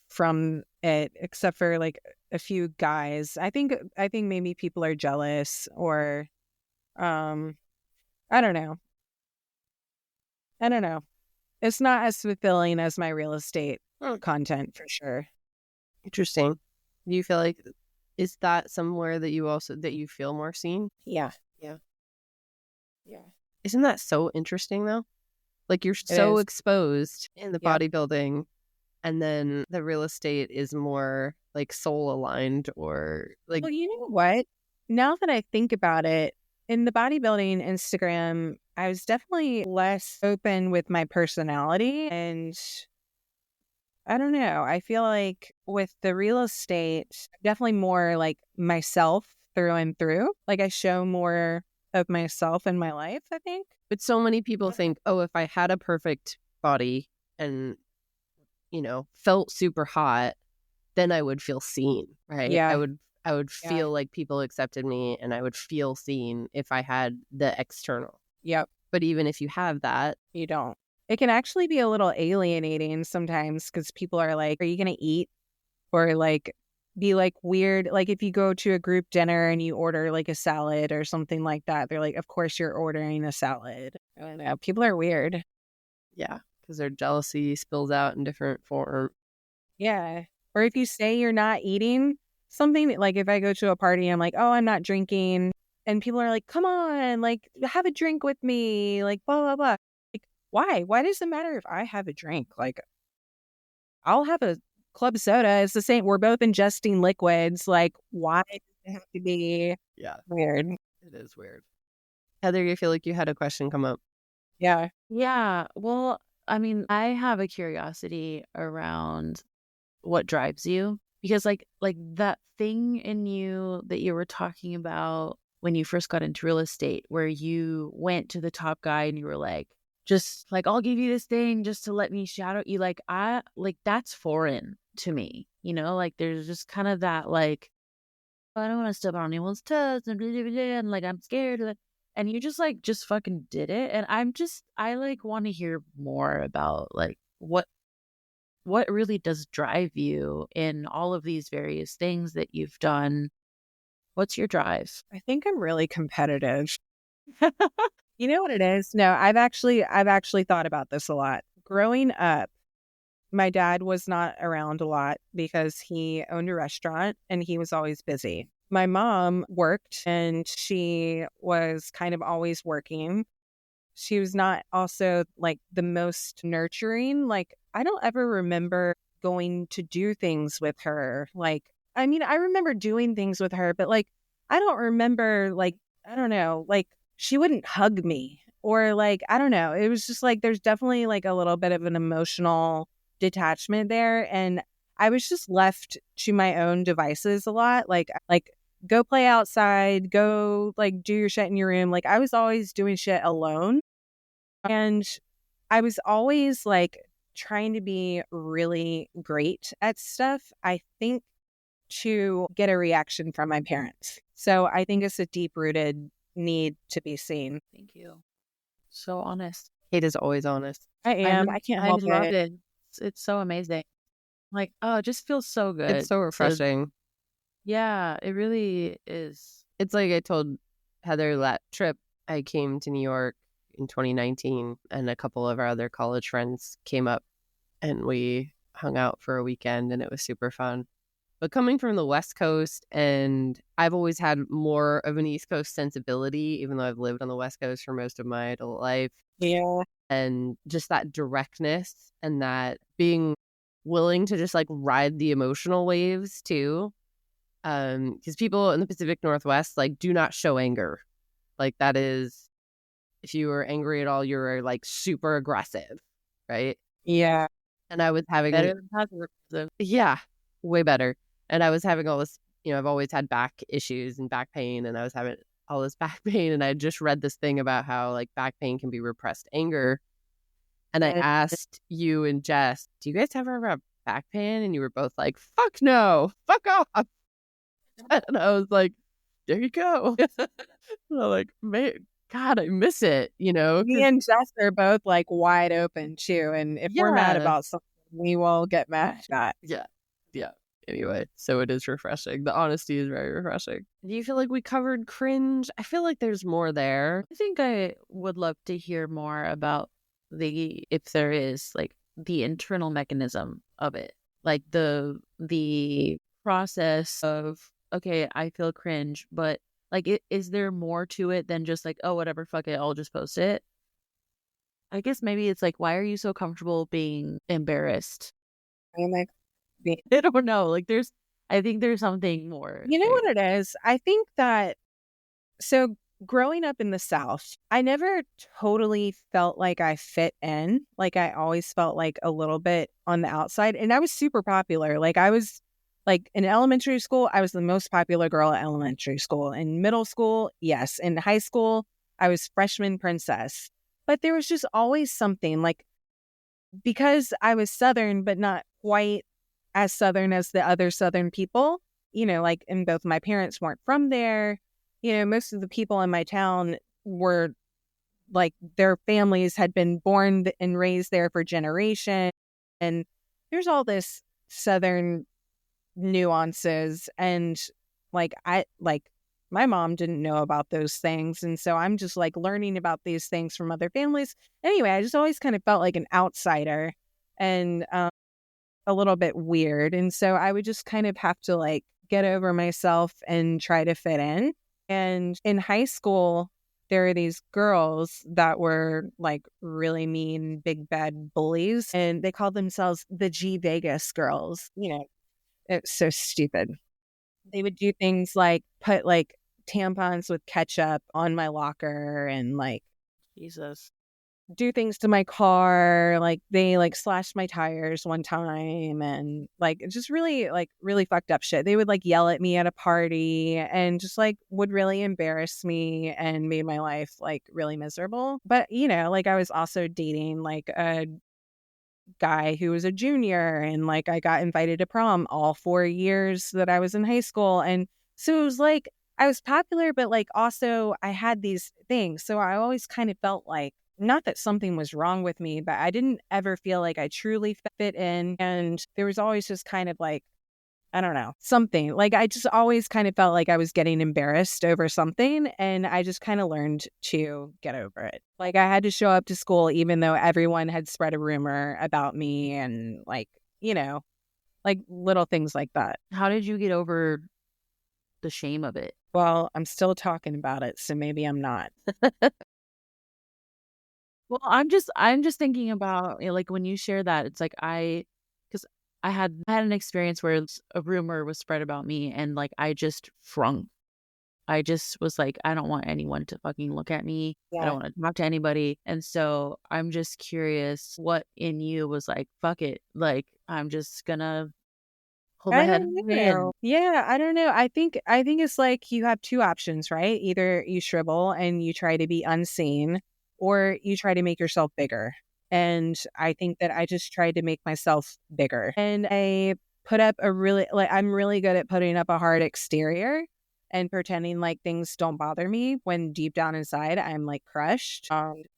from it except for like a few guys. I think maybe people are jealous or I don't know. It's not as fulfilling as my real estate content for sure. Interesting. Do you feel like, is that somewhere that you feel more seen? Yeah. Yeah. Yeah. Isn't that so interesting though? Like you're so is. exposed in the Yep. bodybuilding, and then the real estate is more like soul aligned, or like, Well, you know what? Now that I think about it, in the bodybuilding Instagram, I was definitely less open with my personality. And I don't know. I feel like with the real estate, definitely more like myself through and through. Like I show more of myself in my life, I think. but so many people think, oh, if I had a perfect body and, you know, felt super hot, then I would feel seen, right? Yeah. I would Yeah. feel like people accepted me, and I would feel seen if I had the external. Yep. But even if you have that, You don't. It can actually be a little alienating sometimes because people are like, are you going to eat? Or like be like weird. Like if you go to a group dinner and you order like a salad or something like that, they're like, of course you're ordering a salad. I don't know. People are weird. yeah, because their jealousy spills out in different form. Yeah. Or if you say you're not eating something, like if I go to a party, I'm like, oh, I'm not drinking. And people are like, come on, like have a drink with me, like blah, blah, blah. Like, why? Why does it matter if I have a drink? Like, I'll have a club soda. It's the same. We're both ingesting liquids. Like, why does it have to be weird? It is weird. Heather, you feel like you had a question come up? Yeah. Yeah. Well, I mean, I have a curiosity around what drives you, because like that thing in you that you were talking about when you first got into real estate, where you went to the top guy and you were like, just like, I'll give you this thing just to let me shadow you. Like, that's foreign to me, you know, like there's just kind of that, like, I don't want to step on anyone's toes and like, I'm scared of it. And you just fucking did it. And I like want to hear more about like what really does drive you in all of these various things that you've done. What's your drive? I think I'm really competitive. You know what it is? No, I've actually thought about this a lot. Growing up, my dad was not around a lot because he owned a restaurant and he was always busy. My mom worked and she was kind of always working. She was not also like the most nurturing. Like, I don't ever remember going to do things with her. Like, I mean, I remember doing things with her, but like, I don't remember, like, I don't know, like, she wouldn't hug me or like, I don't know. It was just like, there's definitely like a little bit of an emotional detachment there. And I was just left to my own devices a lot. Like, go play outside, go like do your shit in your room. Like, I was always doing shit alone. And I was always like trying to be really great at stuff, I think, to get a reaction from my parents. So I think it's a deep-rooted need to be seen. Thank you. So honest. Kate is always honest. I am. I can't I help love it. it. It's so amazing. Like, oh, it just feels so good. It's so refreshing. Yeah, it really is. It's like I told Heather that trip. I came to New York in 2019 and a couple of our other college friends came up and we hung out for a weekend and it was super fun. But coming from the West Coast, and I've always had more of an East Coast sensibility, even though I've lived on the West Coast for most of my adult life. Yeah. And just that directness and that being willing to just like ride the emotional waves too. Because people in the Pacific Northwest like do not show anger. Like that is, if you were angry at all, you're like super aggressive, right? Yeah. And I was having Better than passive aggressive. yeah, way better. And I was having all this, I've always had back issues and back pain, and I was having all this back pain. And I just read this thing about how like back pain can be repressed anger. And I asked you and Jess, do you guys ever have back pain? And you were both like, fuck no, fuck off. And I was like, there you go. And I'm like, man, God, I miss it, Me and Jess are both like wide open too. And if we're mad about something, we will get mad at that. Yeah. Anyway, so it is refreshing. The honesty is very refreshing. Do you feel like we covered cringe? I feel like there's more there. I think I would love to hear more about if there is like the internal mechanism of it, like the process of, okay, I feel cringe, but like, is there more to it than just like, oh, whatever, fuck it, I'll just post it? I guess maybe it's like, why are you so comfortable being embarrassed? I'm like, I don't know. Like I think there's something more. You know what it is? I think that, so growing up in the South, I never totally felt like I fit in. Like I always felt like a little bit on the outside, and I was super popular. Like I was like in elementary school, I was the most popular girl at elementary school. In middle school, yes. In high school, I was freshman princess. But there was just always something like, because I was Southern, but not quite as Southern as the other Southern people, like, and both my parents weren't from there. Most of the people in my town were like, their families had been born and raised there for generations. And there's all this Southern nuances. And my mom didn't know about those things. And so I'm just like learning about these things from other families. Anyway, I just always kind of felt like an outsider and a little bit weird. And so I would just kind of have to like get over myself and try to fit in. And in high school, there were these girls that were like really mean, big bad bullies. And they called themselves the G Vegas girls. It's so stupid. They would do things like put like tampons with ketchup on my locker and like Jesus, do things to my car. Like they like slashed my tires one time and like just really fucked up shit. They would like yell at me at a party and just like would really embarrass me and made my life like really miserable. But like I was also dating like a guy who was a junior, and like I got invited to prom all 4 years that I was in high school. And so it was like I was popular, but like also I had these things. So I always kind of felt like, not that something was wrong with me, but I didn't ever feel like I truly fit in. And there was always just kind of like, I don't know, something. Like I just always kind of felt like I was getting embarrassed over something. And I just kind of learned to get over it. Like I had to show up to school even though everyone had spread a rumor about me and like, like little things like that. How did you get over the shame of it? Well, I'm still talking about it, so maybe I'm not. Well, I'm just thinking about like when you share that, it's like because I had an experience where a rumor was spread about me and like I just shrunk. I just was like, I don't want anyone to fucking look at me. Yeah. I don't want to talk to anybody. And so I'm just curious what in you was like, fuck it. Like, I'm just gonna hold my head in. Yeah, I don't know. I think it's like you have two options, right? Either you shrivel and you try to be unseen, or you try to make yourself bigger. And I think that I just tried to make myself bigger. And I put up I'm really good at putting up a hard exterior and pretending like things don't bother me when deep down inside I'm like crushed.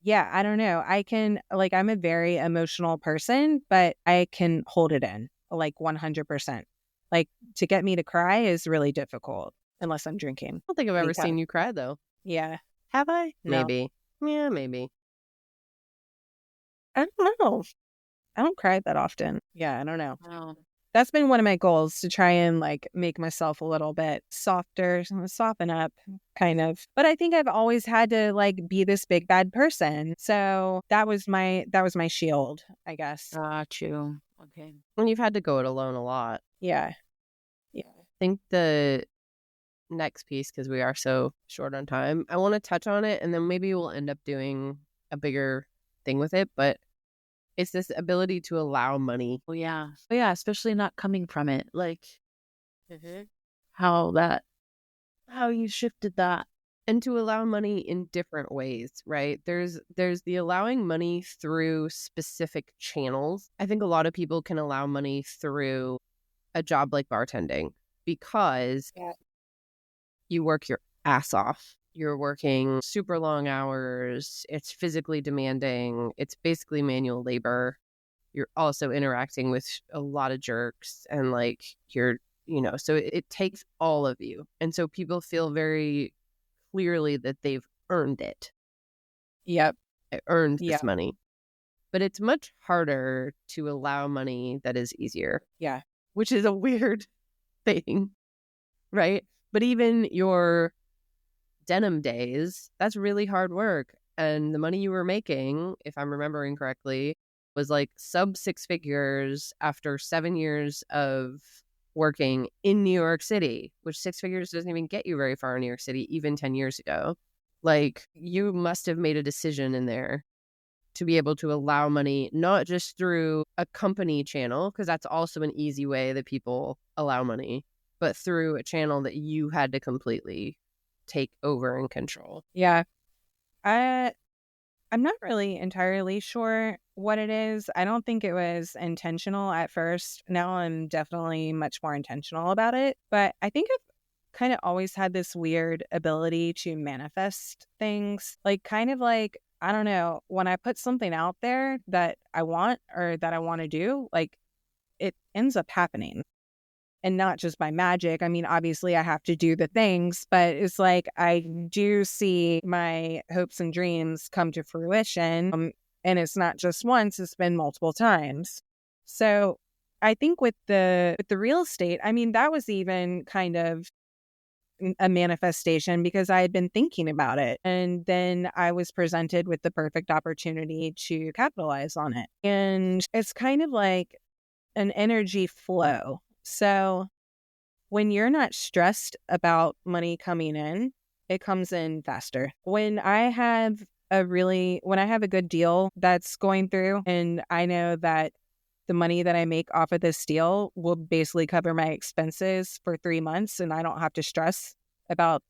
Yeah, I don't know. I'm a very emotional person, but I can hold it in like 100%. Like to get me to cry is really difficult unless I'm drinking. I don't think I've ever seen you cry though. Yeah. Have I? No. Maybe. Yeah, maybe. I don't know. I don't cry that often. Yeah, I don't know. Wow. That's been one of my goals, to try and like make myself a little bit softer, soften up kind of. But I think I've always had to like be this big bad person. So that was my shield, I guess. Got you. Okay. And you've had to go it alone a lot. Yeah. Yeah. I think the next piece, because we are so short on time, I want to touch on it, and then maybe we'll end up doing a bigger thing with it, but it's this ability to allow money. Oh yeah. Especially not coming from it. Like how you shifted that. And to allow money in different ways, right? There's the allowing money through specific channels. I think a lot of people can allow money through a job like bartending because you work your ass off. You're working super long hours. It's physically demanding. It's basically manual labor. You're also interacting with a lot of jerks, and like so it takes all of you. And so people feel very clearly that they've earned it. Yep. I earned this money. But it's much harder to allow money that is easier. Yeah. Which is a weird thing, right? But even your denim days, that's really hard work. And the money you were making, if I'm remembering correctly, was like sub 6 figures after 7 years of working in New York City, which 6 figures doesn't even get you very far in New York City, even 10 years ago. Like, you must have made a decision in there to be able to allow money, not just through a company channel, because that's also an easy way that people allow money, but through a channel that you had to completely take over and control. Yeah. I'm not really entirely sure what it is. I don't think it was intentional at first. Now I'm definitely much more intentional about it. But I think I've kind of always had this weird ability to manifest things. Like, kind of like, I don't know, when I put something out there that I want or that I want to do, like, it ends up happening. And not just by magic. I mean, obviously I have to do the things, but it's like I do see my hopes and dreams come to fruition. And it's not just once, it's been multiple times. So I think with the real estate, I mean, that was even kind of a manifestation because I had been thinking about it. And then I was presented with the perfect opportunity to capitalize on it. And it's kind of like an energy flow. So when you're not stressed about money coming in, it comes in faster. When I have a good deal that's going through and I know that the money that I make off of this deal will basically cover my expenses for 3 months and I don't have to stress about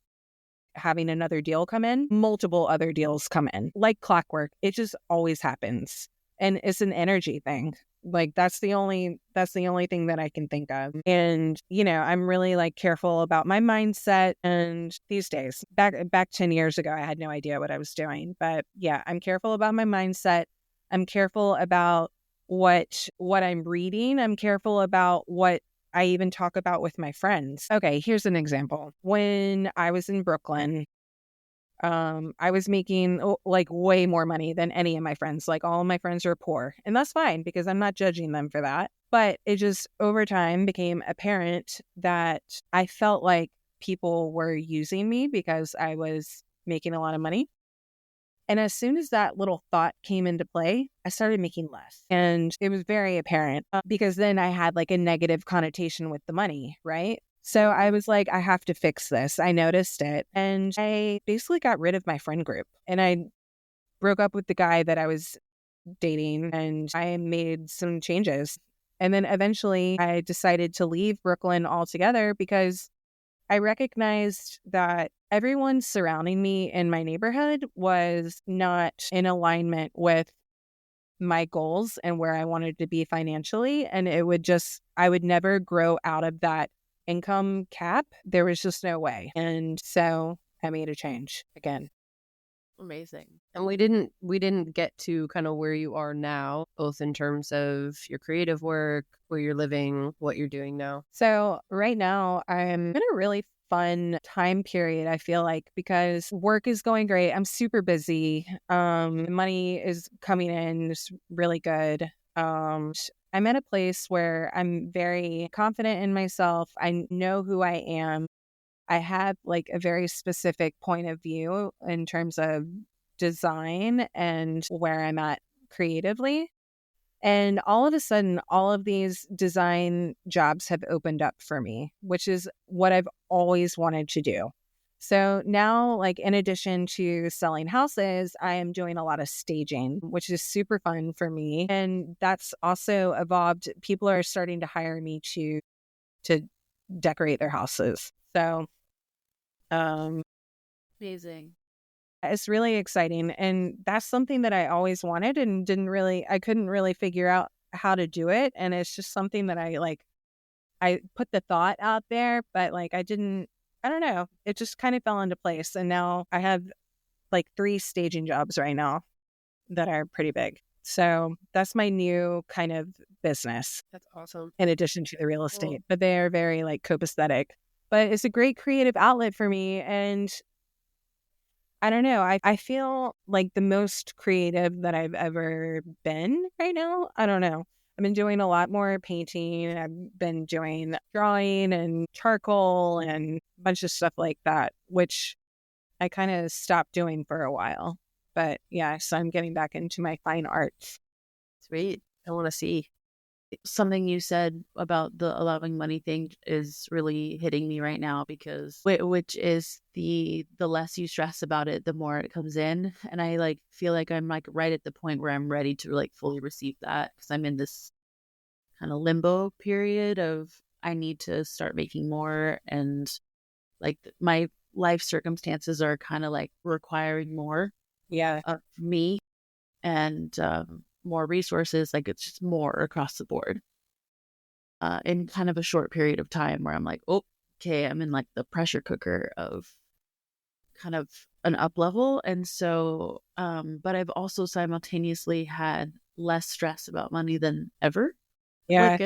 having another deal come in, multiple other deals come in like clockwork. It just always happens. And it's an energy thing. Like that's the only thing that I can think of. And, I'm really like careful about my mindset. And these days, back 10 years ago, I had no idea what I was doing. But yeah, I'm careful about my mindset. I'm careful about what I'm reading. I'm careful about what I even talk about with my friends. Okay, here's an example. When I was in Brooklyn, I was making like way more money than any of my friends. Like all of my friends are poor, and that's fine because I'm not judging them for that. But it just over time became apparent that I felt like people were using me because I was making a lot of money. And as soon as that little thought came into play, I started making less. And it was very apparent because then I had like a negative connotation with the money, right? So I was like, I have to fix this. I noticed it. And I basically got rid of my friend group. And I broke up with the guy that I was dating and I made some changes. And then eventually I decided to leave Brooklyn altogether because I recognized that everyone surrounding me in my neighborhood was not in alignment with my goals and where I wanted to be financially. And I would never grow out of that income cap. There was just no way. And so I made a change again. Amazing. And we didn't get to kind of where you are now, both in terms of your creative work, where you're living, what you're doing now. So right now I'm in a really fun time period, I feel like, because work is going great. I'm super busy. Money is coming in, it's really good. I'm at a place where I'm very confident in myself. I know who I am. I have like a very specific point of view in terms of design and where I'm at creatively. And all of a sudden, all of these design jobs have opened up for me, which is what I've always wanted to do. So now, like, in addition to selling houses, I am doing a lot of staging, which is super fun for me. And that's also evolved. People are starting to hire me to decorate their houses. So Amazing. it's really exciting. And that's something that I always wanted and I couldn't really figure out how to do it. And it's just something that I put the thought out there, but like I don't know. It just kind of fell into place. And now I have like 3 staging jobs right now that are pretty big. So that's my new kind of business. That's awesome. In addition to the real estate, Cool. but they are very like copacetic. But it's a great creative outlet for me. And I don't know. I feel like the most creative that I've ever been right now. I don't know. I've been doing a lot more painting. I've been doing drawing and charcoal and a bunch of stuff like that, which I kind of stopped doing for a while. But yeah, so I'm getting back into my fine arts. Sweet. I want to see. Something you said about the allowing money thing is really hitting me right now, because which is the less you stress about it, the more it comes in. And I like feel like I'm like right at the point where I'm ready to like fully receive that, because I'm in this kind of limbo period of I need to start making more, and like my life circumstances are kind of like requiring more of me, and more resources. Like it's just more across the board in kind of a short period of time, where I'm like, oh, okay, I'm in like the pressure cooker of kind of an up level. And so, but I've also simultaneously had less stress about money than ever. Yeah.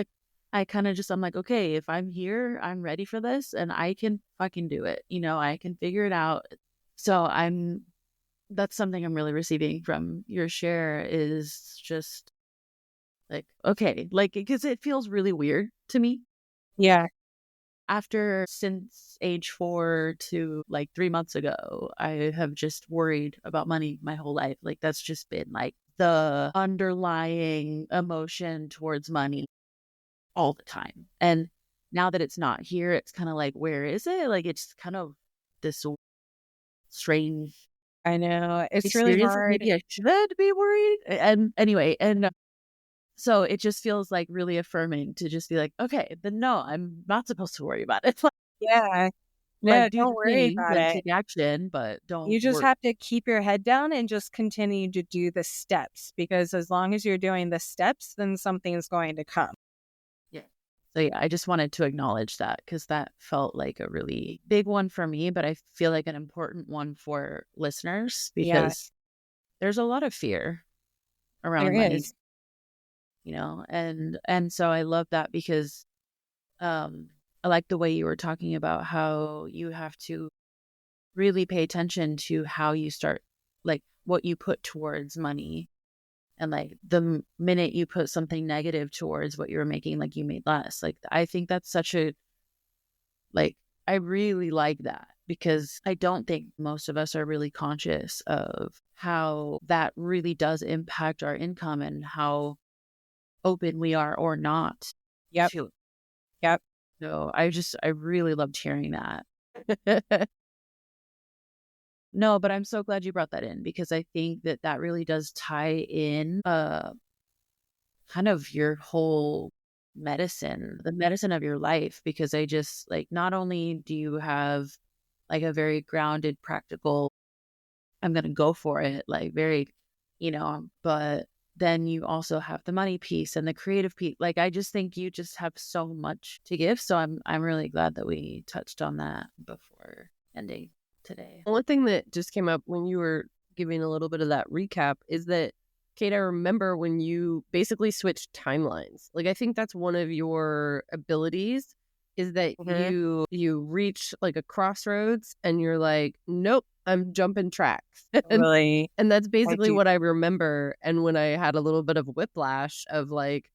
Like I'm like, okay, if I'm here, I'm ready for this and I can fucking do it. You know, I can figure it out. So that's something I'm really receiving from your share, is just like, okay, like, because it feels really weird to me. Yeah. Since age 4 to like 3 months ago, I have just worried about money my whole life. Like that's just been like the underlying emotion towards money all the time. And now that it's not here, it's kind of like, where is it? Like it's kind of this strange I know. It's really experience. hard. Maybe I should be worried. And anyway, so it just feels like really affirming to just be like, okay, then no, I'm not supposed to worry about it. Yeah. No, Like do don't the worry things about and it. take action, but don't You just worry. have to keep your head down and just continue to do the steps, because as long as you're doing the steps, then something's going to come. Yeah. So yeah, I just wanted to acknowledge that, because that felt like a really big one for me, but I feel like an important one for listeners, because there's a lot of fear around There money, is. you know, and so I love that, because I like the way you were talking about how you have to really pay attention to how you start, like what you put towards money. And like the minute you put something negative towards what you were making, like you made less. Like I think that's I really like that, because I don't think most of us are really conscious of how that really does impact our income and how open we are or not Yep. to it. Yep. So I really loved hearing that. No, but I'm so glad you brought that in, because I think that really does tie in kind of your whole medicine, the medicine of your life, because I just like, not only do you have like a very grounded, practical, I'm going to go for it, like very, but then you also have the money piece and the creative piece. Like, I just think you just have so much to give. So I'm really glad that we touched on that before ending today. One thing that just came up when you were giving a little bit of that recap is that, Kate, I remember when you basically switched timelines. Like, I think that's one of your abilities is that you reach like a crossroads and you're like, nope, I'm jumping tracks. Really? And that's basically what I remember. And when I had a little bit of whiplash of like,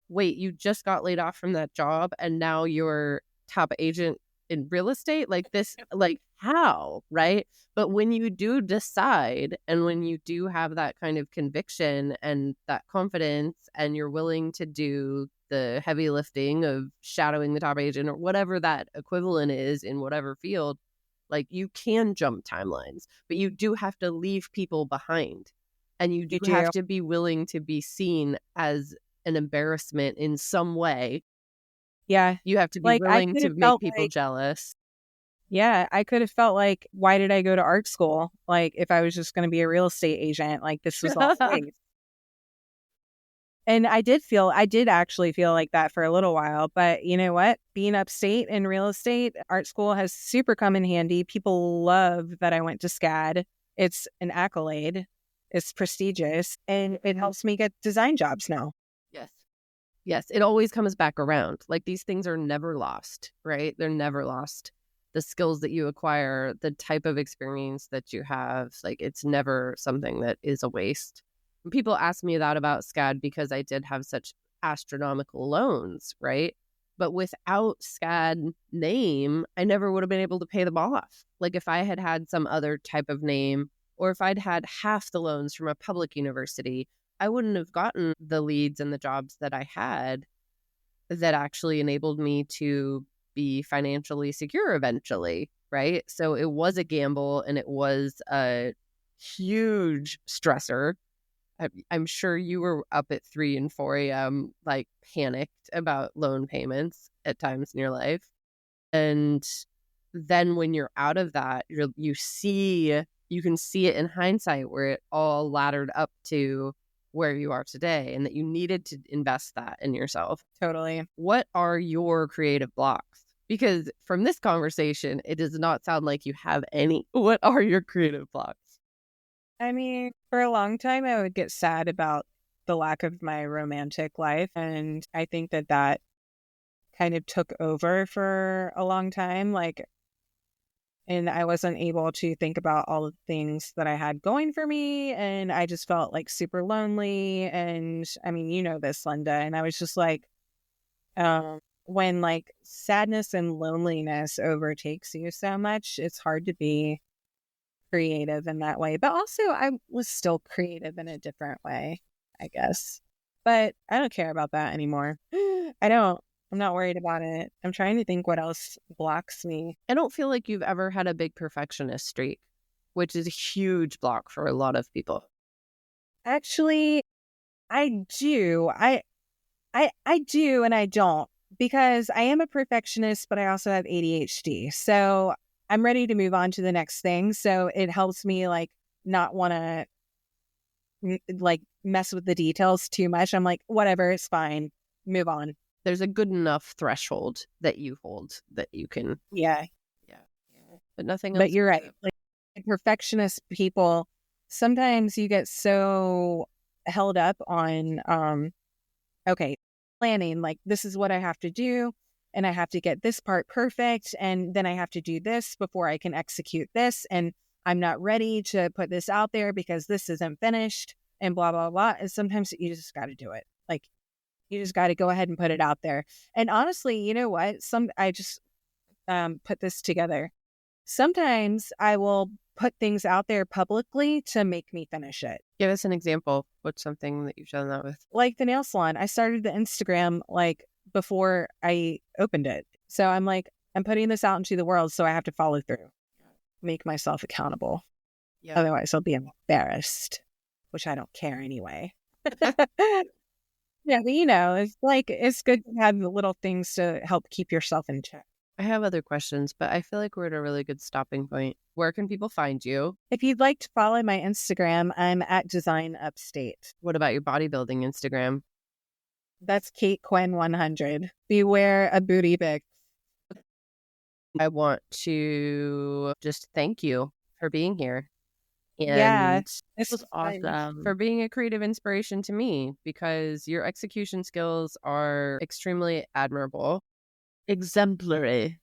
wait, you just got laid off from that job and now you're top agent in real estate, like this, like how, right? But when you do decide and when you do have that kind of conviction and that confidence and you're willing to do the heavy lifting of shadowing the top agent or whatever that equivalent is in whatever field, like you can jump timelines, but you do have to leave people behind and you do have to be willing to be seen as an embarrassment in some way. Yeah. You have to be willing to make people jealous. Yeah, I could have felt like, why did I go to art school? Like, if I was just going to be a real estate agent, like this was all waste. And I did actually feel like that for a little while. But you know what? Being upstate in real estate, art school has super come in handy. People love that I went to SCAD. It's an accolade. It's prestigious. And it helps me get design jobs now. Yes, it always comes back around. Like these things are never lost, right? They're never lost. The skills that you acquire, the type of experience that you have, like it's never something that is a waste. And people ask me that about SCAD because I did have such astronomical loans, right? But without SCAD name, I never would have been able to pay them off. Like if I had had some other type of name or if I'd had half the loans from a public university, I wouldn't have gotten the leads and the jobs that I had that actually enabled me to be financially secure eventually, right? So it was a gamble and it was a huge stressor. I'm sure you were up at 3 and 4 a.m. like panicked about loan payments at times in your life. And then when you're out of that, you can see it in hindsight where it all laddered up to where you are today and that you needed to invest that in yourself. Totally. What are your creative blocks? Because from this conversation, it does not sound like you have any. What are your creative blocks? I mean, for a long time, I would get sad about the lack of my romantic life. And I think that kind of took over for a long time. And I wasn't able to think about all the things that I had going for me. And I just felt like super lonely. And I mean, you know this, Linda. And I was just like, when like sadness and loneliness overtakes you so much, it's hard to be creative in that way. But also I was still creative in a different way, I guess. But I don't care about that anymore. I'm not worried about it. I'm trying to think what else blocks me. I don't feel like you've ever had a big perfectionist streak, which is a huge block for a lot of people. Actually, I do. I do and I don't, because I am a perfectionist, but I also have ADHD. So I'm ready to move on to the next thing. So it helps me like not want to like mess with the details too much. I'm like, whatever, it's fine. Move on. There's a good enough threshold that you hold that you can. Yeah. But nothing else. But you're right. Like perfectionist people, sometimes you get so held up on, okay, planning, like this is what I have to do. And I have to get this part perfect. And then I have to do this before I can execute this. And I'm not ready to put this out there because this isn't finished and blah, blah, blah. And sometimes you just got to do it. Like, you just got to go ahead and put it out there. And honestly, you know what? I just put this together. Sometimes I will put things out there publicly to make me finish it. Give us an example. What's something that you've done that with? Like the nail salon. I started the Instagram like before I opened it. So I'm like, I'm putting this out into the world, so I have to follow through. Make myself accountable. Yeah. Otherwise I'll be embarrassed, which I don't care anyway. Yeah, but you know, it's good to have the little things to help keep yourself in check. I have other questions, but I feel like we're at a really good stopping point. Where can people find you? If you'd like to follow my Instagram, I'm at Design Upstate. What about your bodybuilding Instagram? That's Kate Quinn 100. Beware a booty pic. I want to just thank you for being here. And Yeah, This was awesome. for being a creative inspiration to me, because your execution skills are extremely admirable. Exemplary.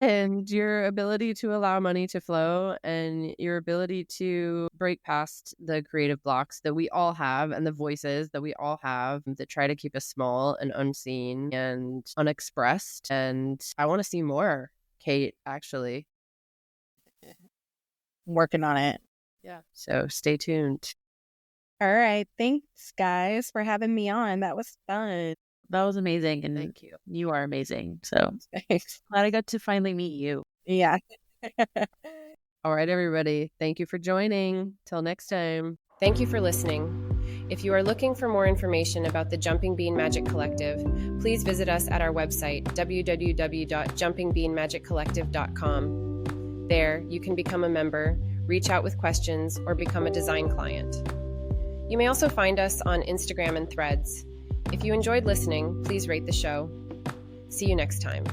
And your ability to allow money to flow and your ability to break past the creative blocks that we all have and the voices that we all have that try to keep us small and unseen and unexpressed. And I want to see more, Kate, actually. I'm working on it. Yeah. So stay tuned. All right. Thanks, guys, for having me on. That was fun. That was amazing. And Thank you. you are amazing. So Thanks. glad I got to finally meet you. Yeah. All right, everybody. Thank you for joining. Till next time. Thank you for listening. If you are looking for more information about the Jumping Bean Magic Collective, please visit us at our website, www.jumpingbeanmagiccollective.com. There, you can become a member, reach out with questions, or become a design client. You may also find us on Instagram and Threads. If you enjoyed listening, please rate the show. See you next time.